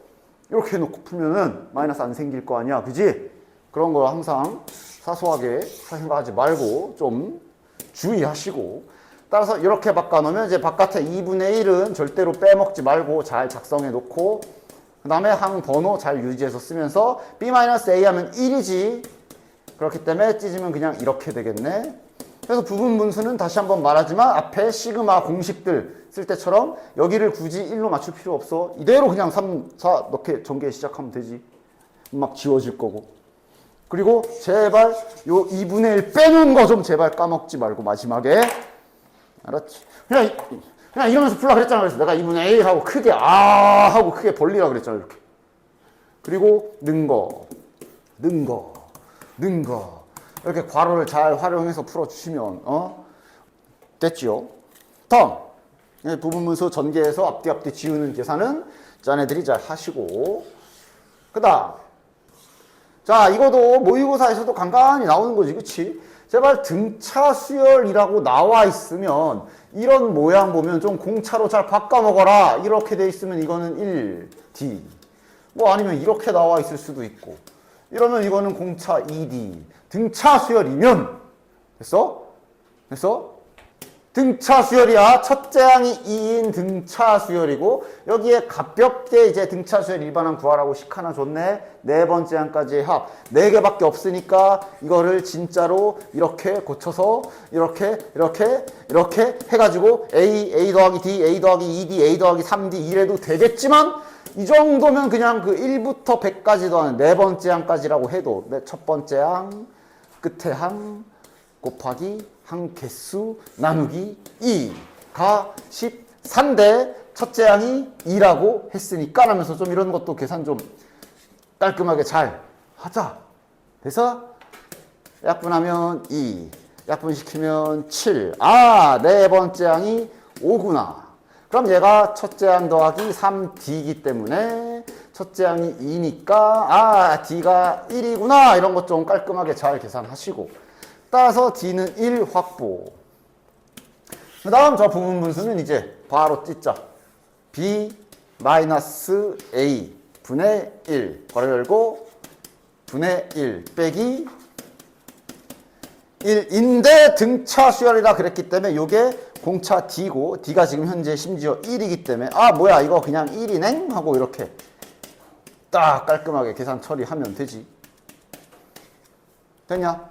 이렇게 해놓고 풀면은 마이너스 안 생길 거 아니야. 그지? 그런 거 항상 사소하게 생각하지 말고 좀 주의하시고 따라서 이렇게 바꿔놓으면 이제 바깥에 2분의 1은 절대로 빼먹지 말고 잘 작성해 놓고 그 다음에 항 번호 잘 유지해서 쓰면서 B-A 하면 1이지. 그렇기 때문에 찢으면 그냥 이렇게 되겠네. 그래서 부분분수는 다시 한번 말하지만 앞에 시그마 공식들 쓸 때처럼 여기를 굳이 1로 맞출 필요 없어. 이대로 그냥 3, 4 넣게 전개 시작하면 되지. 막 지워질 거고. 그리고 제발 요 2분의 1 빼놓은 거 좀 제발 까먹지 말고 마지막에. 알았지? 그냥 이러면서 풀라 그랬잖아. 그래서 내가 2분의 1 하고 크게 하고 크게 벌리라 그랬잖아. 이렇게. 그리고 는 거 이렇게 괄호를 잘 활용해서 풀어주시면 됐지요? 다음 부분분수 전개해서 앞뒤 지우는 계산은 자네들이 잘 하시고 그 다음 자 이것도 모의고사에서도 간간히 나오는 거지. 그치? 제발 등차 수열이라고 나와 있으면 이런 모양 보면 좀 공차로 잘 바꿔 먹어라. 이렇게 돼 있으면 이거는 1D 뭐 아니면 이렇게 나와 있을 수도 있고 이러면 이거는 공차 2D 등차 수열이면 됐어? 등차 수열이야. 첫째 항이 2인 등차 수열이고 여기에 가볍게 이제 등차 수열 일반항 구하라고 식 하나 줬네. 네 번째 항까지의 합. 네 개밖에 없으니까 이거를 진짜로 이렇게 고쳐서 이렇게 해가지고 A 더하기 D, A 더하기 2D, A 더하기 3D 이래도 되겠지만 이 정도면 그냥 그 1부터 100까지 더하는 네 번째 항까지라고 해도 첫 번째 항, 끝에 항 곱하기 항 개수 나누기 2가 13대 첫째 항이 2라고 했으니까 하면서 좀 이런 것도 계산 좀 깔끔하게 잘 하자. 그래서 약분하면 2, 약분시키면 7. 아, 네 번째 항이 5구나. 그럼 얘가 첫째 항 더하기 3D이기 때문에 첫째 항이 2니까 아, D가 1이구나. 이런 것 좀 깔끔하게 잘 계산하시고 따라서 D는 1 확보. 그 다음 저 부분 분수는 이제 바로 찢자. B 마이너스 A 분의 1 괄호 열고 분의 1 빼기 1인데 등차 수열이라 그랬기 때문에 요게 공차 D고 D가 지금 현재 심지어 1이기 때문에 아 뭐야 이거 그냥 1이네? 하고 이렇게 딱 깔끔하게 계산 처리하면 되지. 됐냐?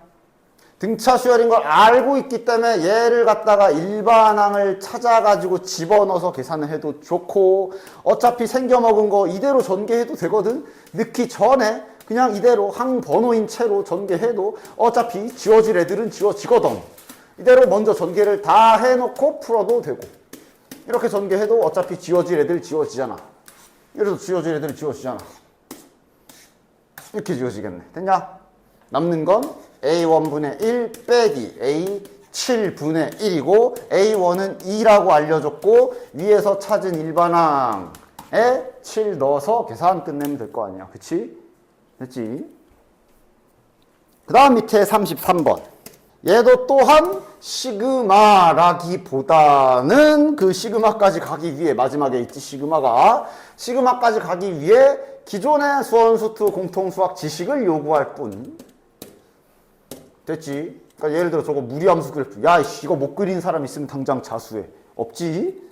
등차 수열인 걸 알고 있기 때문에 얘를 갖다가 일반항을 찾아가지고 집어넣어서 계산을 해도 좋고 어차피 생겨먹은 거 이대로 전개해도 되거든. 넣기 전에 그냥 이대로 항 번호인 채로 전개해도 어차피 지워질 애들은 지워지거든. 이대로 먼저 전개를 다 해놓고 풀어도 되고 이렇게 전개해도 어차피 지워질 애들 지워지잖아. 이래도 지워질 애들 지워지잖아. 이렇게 지워지겠네. 됐냐? 남는 건 A1분의 1 빼기 A7분의 1이고 A1은 2라고 알려줬고 위에서 찾은 일반항에 7 넣어서 계산 끝내면 될 거 아니야. 그치? 됐지? 그 다음 밑에 33번. 얘도 또한 시그마라기보다는 그 시그마까지 가기 위해 마지막에 있지 시그마까지 가기 위해 기존의 수원수투 공통수학 지식을 요구할 뿐. 됐지? 그러니까 예를 들어 저거 무리함수 그래프. 야, 이거 못 그린 사람 있으면 당장 자수해. 없지?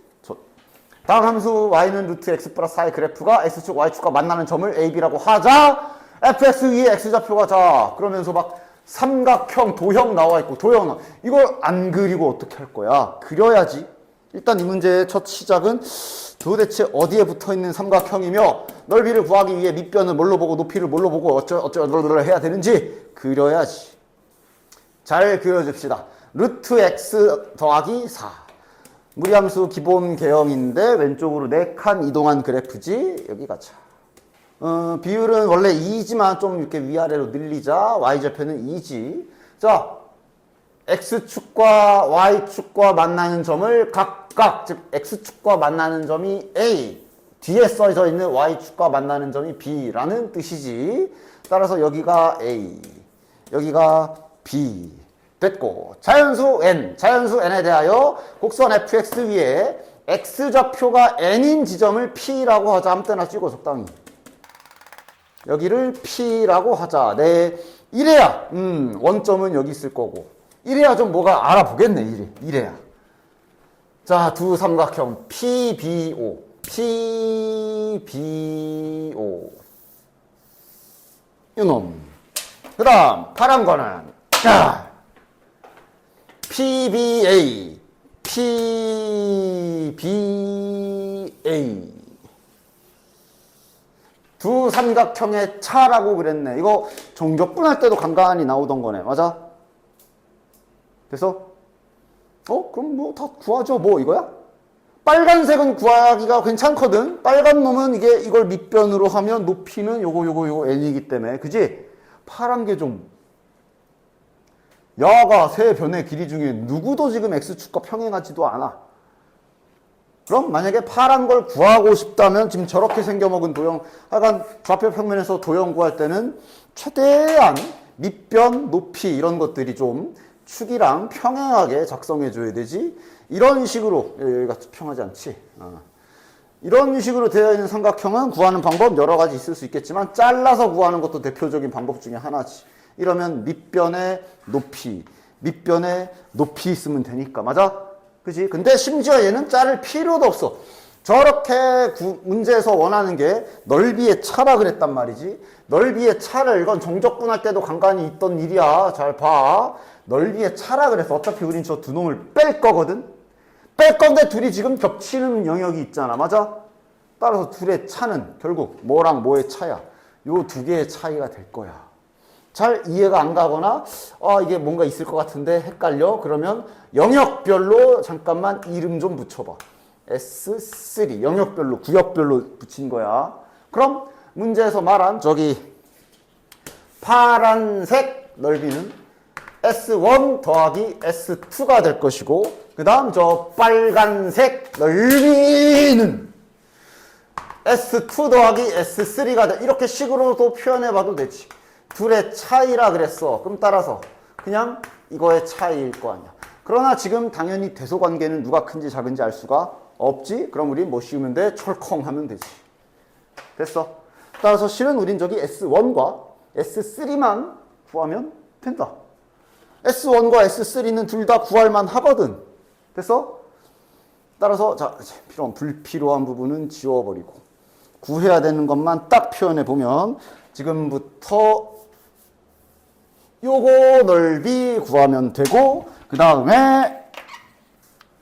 다음 함수 y는 루트 x 플러스 4의 그래프가 x축, y축과 만나는 점을 a, b라고 하자. fx 위에 x좌표가 자. 그러면서 막 삼각형, 도형 나와 있고 도형 나와. 이걸 안 그리고 어떻게 할 거야? 그려야지. 일단 이 문제의 첫 시작은 도대체 어디에 붙어있는 삼각형이며 넓이를 구하기 위해 밑변을 뭘로 보고 높이를 뭘로 보고 어쩌 해야 되는지 그려야지. 잘 그려줍시다. 루트 x 더하기 4. 무리함수 기본 개형인데 왼쪽으로 4칸 이동한 그래프지. 여기 가자. 비율은 원래 2지만 좀 이렇게 위아래로 늘리자. y좌표는 2지. 자, x축과 y축과 만나는 점을 각각, 즉 x축과 만나는 점이 a, 뒤에 써져 있는 y축과 만나는 점이 b라는 뜻이지. 따라서 여기가 a, 여기가 B 됐고 자연수 n에 대하여 곡선 fx 위에 x좌표가 n인 지점을 P라고 하자. 아무 때나 찍어 적당히. 여기를 P라고 하자. 네, 이래야 원점은 여기 있을 거고 이래야 좀 뭐가 알아보겠네. 이래야. 자, 두 삼각형 PBO 이놈. 그 다음 파란 거는 PBA 두 삼각형의 차라고 그랬네. 이거 정적분할 때도 간간히 나오던 거네. 맞아? 그래서 그럼 뭐 다 구하죠. 뭐 이거야? 빨간색은 구하기가 괜찮거든. 빨간 놈은 이걸 밑변으로 하면 높이는 요거 n이기 때문에 그지? 파란 게 좀 야가 세 변의 길이 중에 누구도 지금 x축과 평행하지도 않아. 그럼 만약에 파란 걸 구하고 싶다면 지금 저렇게 생겨먹은 도형, 하여간 좌표 평면에서 도형 구할 때는 최대한 밑변, 높이 이런 것들이 좀 축이랑 평행하게 작성해줘야 되지. 이런 식으로, 여기가 평하지 않지. 이런 식으로 되어 있는 삼각형은 구하는 방법 여러 가지 있을 수 있겠지만 잘라서 구하는 것도 대표적인 방법 중에 하나지. 이러면 밑변에 높이 있으면 되니까. 맞아? 그지? 근데 심지어 얘는 자를 필요도 없어. 저렇게 문제에서 원하는 게 넓이의 차라 그랬단 말이지. 넓이의 차를, 이건 정적분할 때도 간간히 있던 일이야. 잘 봐. 넓이의 차라 그래서 어차피 우린 저 두 놈을 뺄 거거든. 뺄 건데 둘이 지금 겹치는 영역이 있잖아. 맞아? 따라서 둘의 차는 결국 뭐랑 뭐의 차야. 요 두 개의 차이가 될 거야. 잘 이해가 안 가거나 이게 뭔가 있을 것 같은데 헷갈려? 그러면 영역별로 잠깐만 이름 좀 붙여봐. S3 영역별로 구역별로 붙인 거야. 그럼 문제에서 말한 저기 파란색 넓이는 S1 더하기 S2가 될 것이고 그 다음 저 빨간색 넓이는 S2 더하기 S3가 돼. 이렇게 식으로도 표현해봐도 되지. 둘의 차이라 그랬어. 그럼 따라서 그냥 이거의 차이일 거 아니야. 그러나 지금 당연히 대소관계는 누가 큰지 작은지 알 수가 없지. 그럼 우린 뭐 씌우면 돼? 철컹 하면 되지. 됐어. 따라서 실은 우린 저기 S1과 S3만 구하면 된다. S1과 S3는 둘 다 구할만 하거든. 됐어? 따라서 자 불필요한 부분은 지워버리고 구해야 되는 것만 딱 표현해 보면 지금부터 요거 넓이 구하면 되고 그 다음에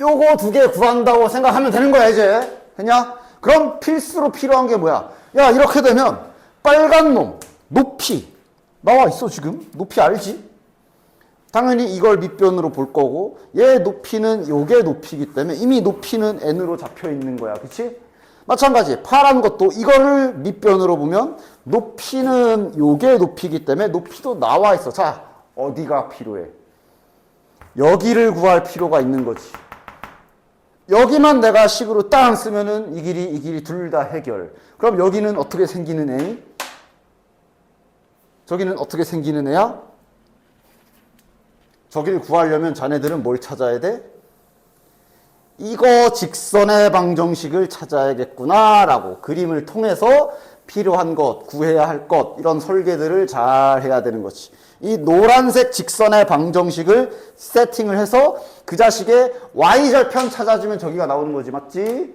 요거 두 개 구한다고 생각하면 되는 거야 이제. 됐냐? 그럼 필수로 필요한 게 뭐야? 야 이렇게 되면 빨간 놈 높이 나와 있어. 지금 높이 알지? 당연히 이걸 밑변으로 볼 거고 얘 높이는 요게 높이기 때문에 이미 높이는 n으로 잡혀 있는 거야. 그치? 마찬가지 파란 것도 이거를 밑변으로 보면 높이는 요게 높이기 때문에 높이도 나와 있어. 자 어디가 필요해? 여기를 구할 필요가 있는 거지. 여기만 내가 식으로 땅 쓰면은 이 길이 둘 다 해결. 그럼 여기는 어떻게 생기는 애? 저기는 어떻게 생기는 애야? 저기를 구하려면 자네들은 뭘 찾아야 돼? 이거 직선의 방정식을 찾아야겠구나 라고 그림을 통해서 필요한 것, 구해야 할 것 이런 설계들을 잘 해야 되는 거지. 이 노란색 직선의 방정식을 세팅을 해서 그 자식의 y절편 찾아주면 저기가 나오는 거지. 맞지?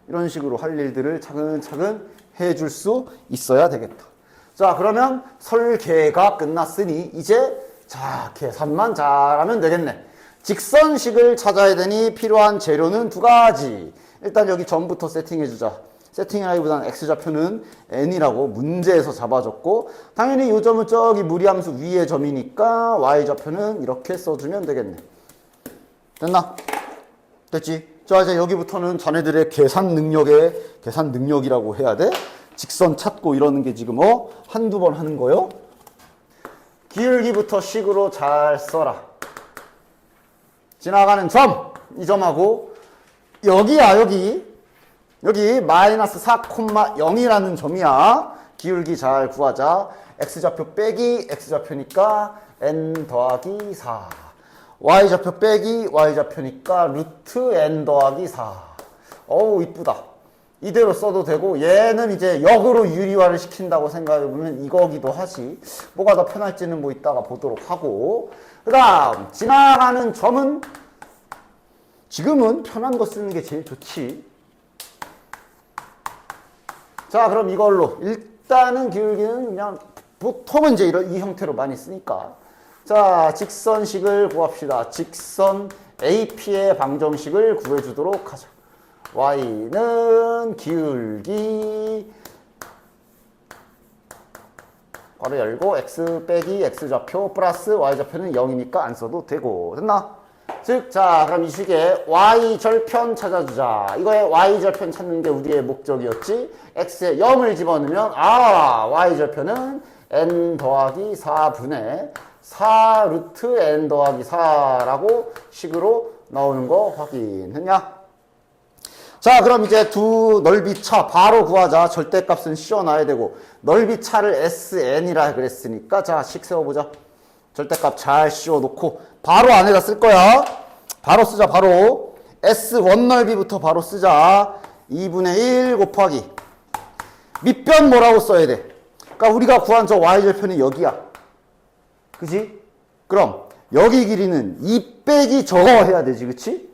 이런 식으로 할 일들을 차근차근 해줄 수 있어야 되겠다. 자 그러면 설계가 끝났으니 이제 자 계산만 잘하면 되겠네. 직선식을 찾아야 되니 필요한 재료는 두 가지. 일단 여기 전부터 세팅해주자. 세팅하기보다는 x좌표는 n이라고 문제에서 잡아줬고 당연히 이 점은 저기 무리함수 위의 점이니까 y좌표는 이렇게 써주면 되겠네. 됐나? 됐지? 자 이제 여기부터는 자네들의 계산 능력이라고 해야 돼? 직선 찾고 이러는 게 지금 한두 번 하는 거요? 기울기부터 식으로 잘 써라. 지나가는 점, 이 점하고 여기야 여기 마이너스 4,0이라는 점이야. 기울기 잘 구하자. x좌표 빼기 x좌표니까 n 더하기 4 y좌표 빼기 y좌표니까 루트 n 더하기 4. 어우 이쁘다. 이대로 써도 되고 얘는 이제 역으로 유리화를 시킨다고 생각해보면 이거기도 하지. 뭐가 더 편할지는 뭐 이따가 보도록 하고 그 다음 지나가는 점은 지금은 편한 거 쓰는 게 제일 좋지. 자 그럼 이걸로 일단은 기울기는 그냥 보통은 이제 이 형태로 많이 쓰니까 자 직선식을 구합시다. 직선 AP의 방정식을 구해주도록 하자. y는 기울기 괄호 열고 x 빼기 x좌표 플러스 y좌표는 0이니까 안 써도 되고 됐나? 즉 자 그럼 이 식의 y절편 찾아주자. 이거의 y절편 찾는 게 우리의 목적이었지. x에 0을 집어넣으면 y절편은 n 더하기 4분의 4 루트 n 더하기 4라고 식으로 나오는 거 확인했냐? 자 그럼 이제 두 넓이차 바로 구하자. 절대값은 씌워놔야 되고 넓이차를 SN이라 그랬으니까 자 식 세워보자. 절대값 잘 씌워놓고 바로 안에다 쓸 거야. 바로 쓰자. 바로 S1 넓이부터 바로 쓰자. 2분의 1 곱하기 밑변 뭐라고 써야 돼? 그러니까 우리가 구한 저 y절편이 여기야. 그지? 그럼 여기 길이는 2 빼기 저거 해야 되지. 그치?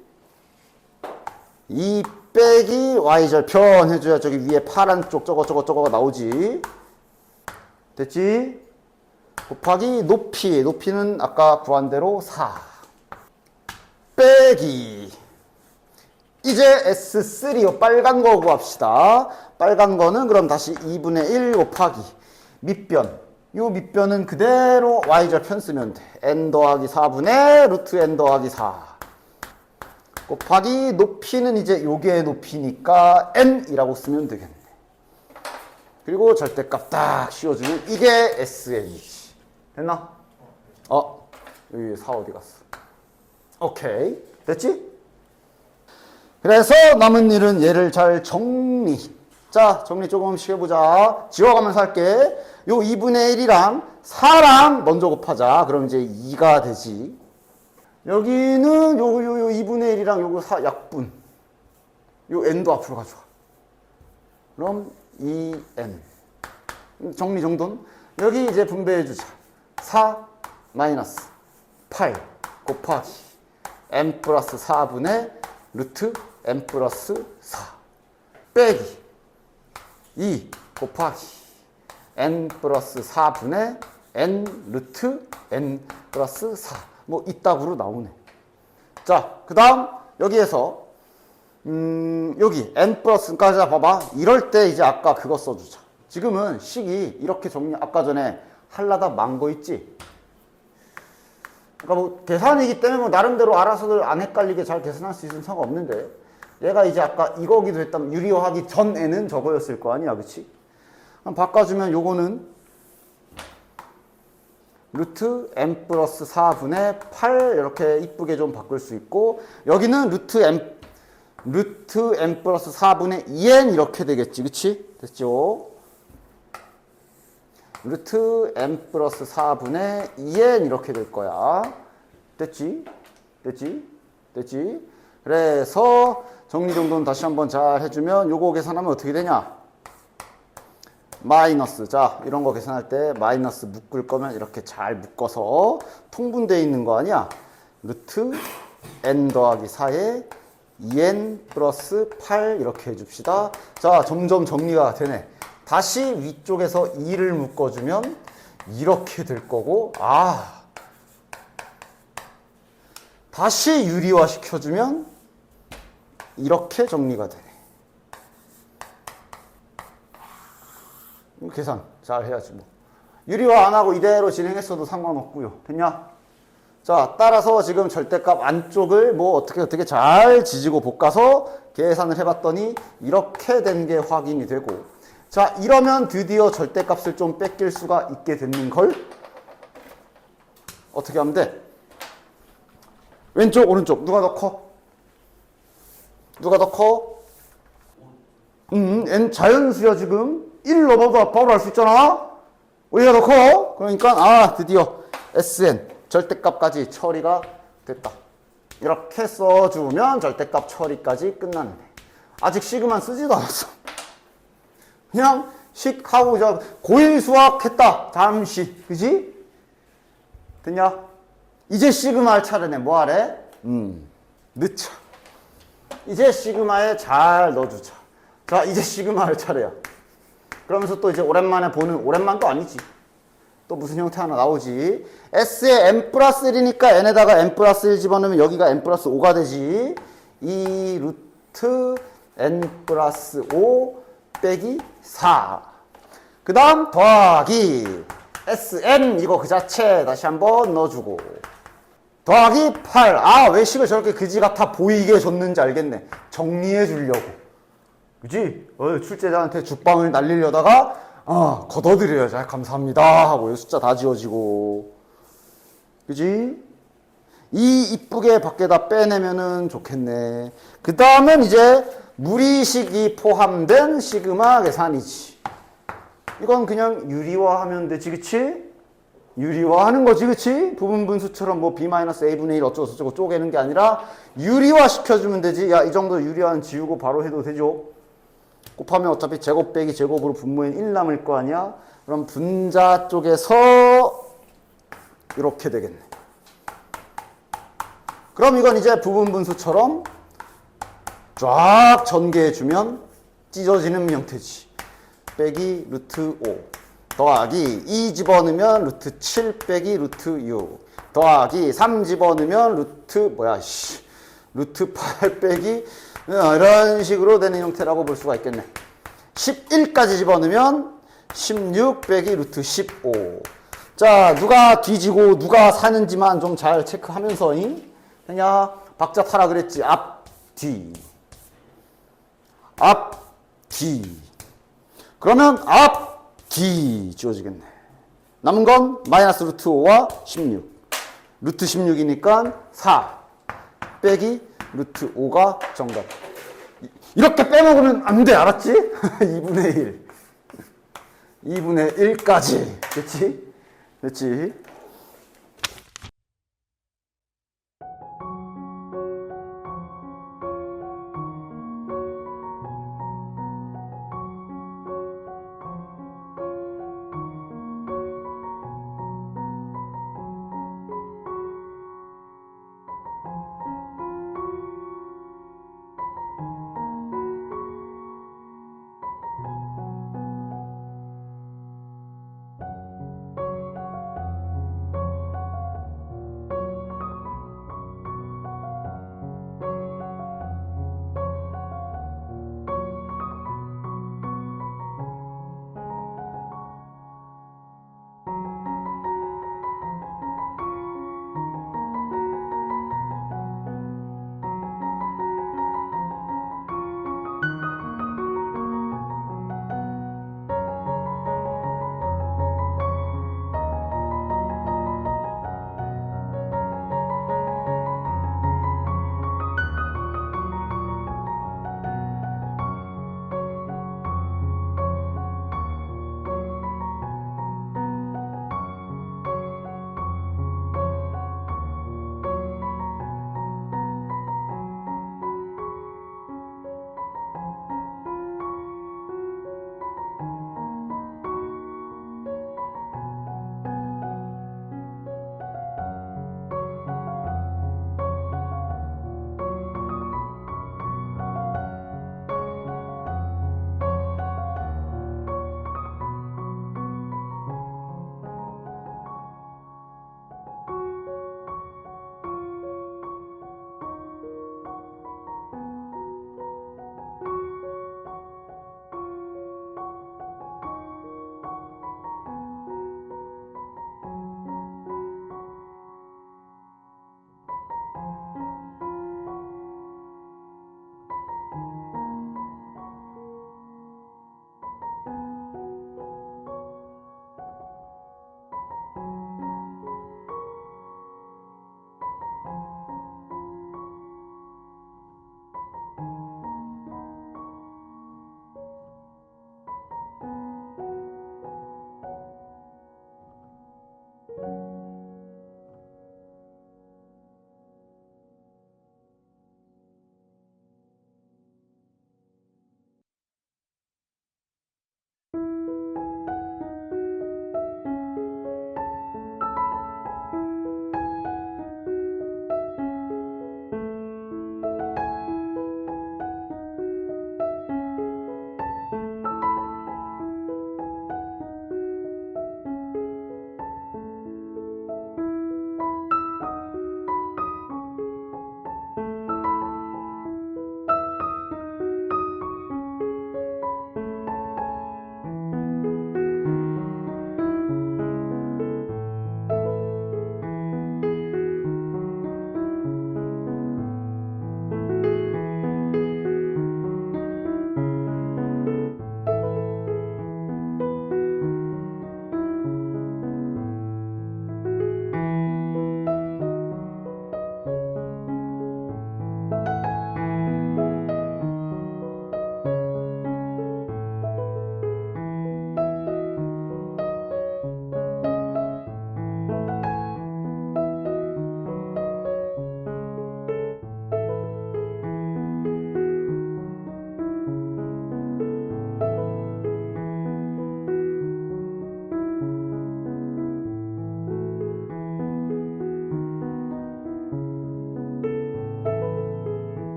2 빼기 y절편 해줘야 저기 위에 파란 쪽 저거가 나오지. 됐지? 곱하기 높이는 아까 구한 대로 4 빼기 이제 S3요. 빨간 거 구합시다. 빨간 거는 그럼 다시 2분의 1 곱하기 밑변. 요 밑변은 그대로 y절편 쓰면 돼. n 더하기 4분의 루트 n 더하기 4 곱하기 높이는 이제 요게 높이니까 n이라고 쓰면 되겠네. 그리고 절대값 딱 씌워주면 이게 SN이지. 됐나? 여기 4 어디 갔어? 오케이. 됐지? 그래서 남은 일은 얘를 잘 정리. 자, 정리 조금씩 해보자. 지워가면서 할게. 요 2분의 1이랑 4랑 먼저 곱하자. 그럼 이제 2가 되지. 여기는 요 2분의 1이랑 요거 4 약분. 요 n도 앞으로 가져와. 그럼 2n. 정리 정돈. 여기 이제 분배해주자. 4 마이너스 8 곱하기 n 플러스 4분의 루트 n 플러스 4 빼기 2 곱하기 n 플러스 4분의 n 루트 n 플러스 4 뭐 이따구로 나오네. 자, 그 다음 여기에서 여기 n 플러스까지 봐봐. 이럴 때 이제 아까 그거 써주자. 지금은 식이 이렇게 정리 아까 전에 할라다 만 거 있지. 그러니까 뭐 계산이기 때문에 뭐 나름대로 알아서들 안 헷갈리게 잘 계산할 수 있으면 상관없는데 얘가 이제 아까 이거기도 했다면 유리화하기 전에는 저거였을 거 아니야, 그치? 그럼 바꿔주면 요거는 루트 n 플러스 4분의 8 이렇게 이쁘게 좀 바꿀 수 있고 여기는 루트 n 플러스 4분의 2n 이렇게 되겠지, 그치? 됐죠? 루트 n 플러스 4분의 2n 이렇게 될 거야. 됐지? 됐지? 됐지? 그래서 정리정돈 다시 한번 잘 해주면 요거 계산하면 어떻게 되냐? 마이너스. 자, 이런 거 계산할 때 마이너스 묶을 거면 이렇게 잘 묶어서 통분되어 있는 거 아니야? 루트 n 더하기 4에 2n 플러스 8 이렇게 해줍시다. 자, 점점 정리가 되네. 다시 위쪽에서 2를 묶어주면 이렇게 될 거고, 다시 유리화 시켜주면 이렇게 정리가 되네. 계산 잘 해야지 뭐. 유리화 안 하고 이대로 진행했어도 상관없고요. 됐냐? 자, 따라서 지금 절대값 안쪽을 뭐 어떻게 잘 지지고 볶아서 계산을 해봤더니 이렇게 된 게 확인이 되고, 자, 이러면 드디어 절대값을 좀 뺏길 수가 있게 됐는걸? 어떻게 하면 돼? 왼쪽, 오른쪽. 누가 더 커? 누가 더 커? n 자연수야, 지금. 1 넣어봐도 바로 알 수 있잖아? 얘가 더 커? 그러니까, 드디어 SN, 절대값까지 처리가 됐다. 이렇게 써주면 절대값 처리까지 끝났네. 아직 시그만 쓰지도 않았어. 그냥 식하고 고1 수학 했다. 잠시. 그지? 됐냐? 이제 시그마 할 차례네. 뭐 하래? 넣자. 이제 시그마에 잘 넣어주자. 자, 이제 시그마 할 차례야. 그러면서 또 이제 오랜만에 보는, 오랜만도 아니지. 또 무슨 형태 하나 나오지. S에 n 플러스 1이니까 n에다가 n 플러스 1 집어넣으면 여기가 n 플러스 5가 되지. 이 루트 n 플러스 5 빼기 4. 그 다음 더하기 Sn 이거 그 자체 다시 한번 넣어주고 더하기 8. 왜 식을 저렇게 그지 같아 보이게 줬는지 알겠네. 정리해 주려고. 그지? 출제자한테 죽방을 날리려다가 걷어드려야지. 감사합니다 하고 이 숫자 다 지워지고. 그지? 이 이쁘게 밖에다 빼내면은 좋겠네. 그 다음은 이제 무리식이 포함된 시그마 계산이지. 이건 그냥 유리화하면 되지, 그치? 유리화하는 거지, 그치? 부분분수처럼 뭐 b-a분의 1 어쩌고 저쩌고 쪼개는 게 아니라 유리화 시켜주면 되지. 야, 이 정도 유리화는 지우고 바로 해도 되죠? 곱하면 어차피 제곱 빼기 제곱으로 분모엔 1 남을 거 아니야? 그럼 분자 쪽에서 이렇게 되겠네. 그럼 이건 이제 부분분수처럼 쫙 전개해주면 찢어지는 형태지. 빼기 루트 5 더하기 2 집어넣으면 루트 7 빼기 루트 6 더하기 3 집어넣으면 루트 8 빼기 이런 식으로 되는 형태라고 볼 수가 있겠네. 11까지 집어넣으면 16 빼기 루트 15. 자, 누가 뒤지고 누가 사는지만 좀 잘 체크하면서 그냥 박자 타라 그랬지. 앞, 뒤. 앞, 뒤. 그러면 앞, 뒤 지워지겠네. 남은 건 마이너스 루트 5와 16. 루트 16이니까 4 빼기 루트 5가 정답. 이렇게 빼먹으면 안 돼. 알았지? 2분의 1. 2분의 1까지. 그치? 그치?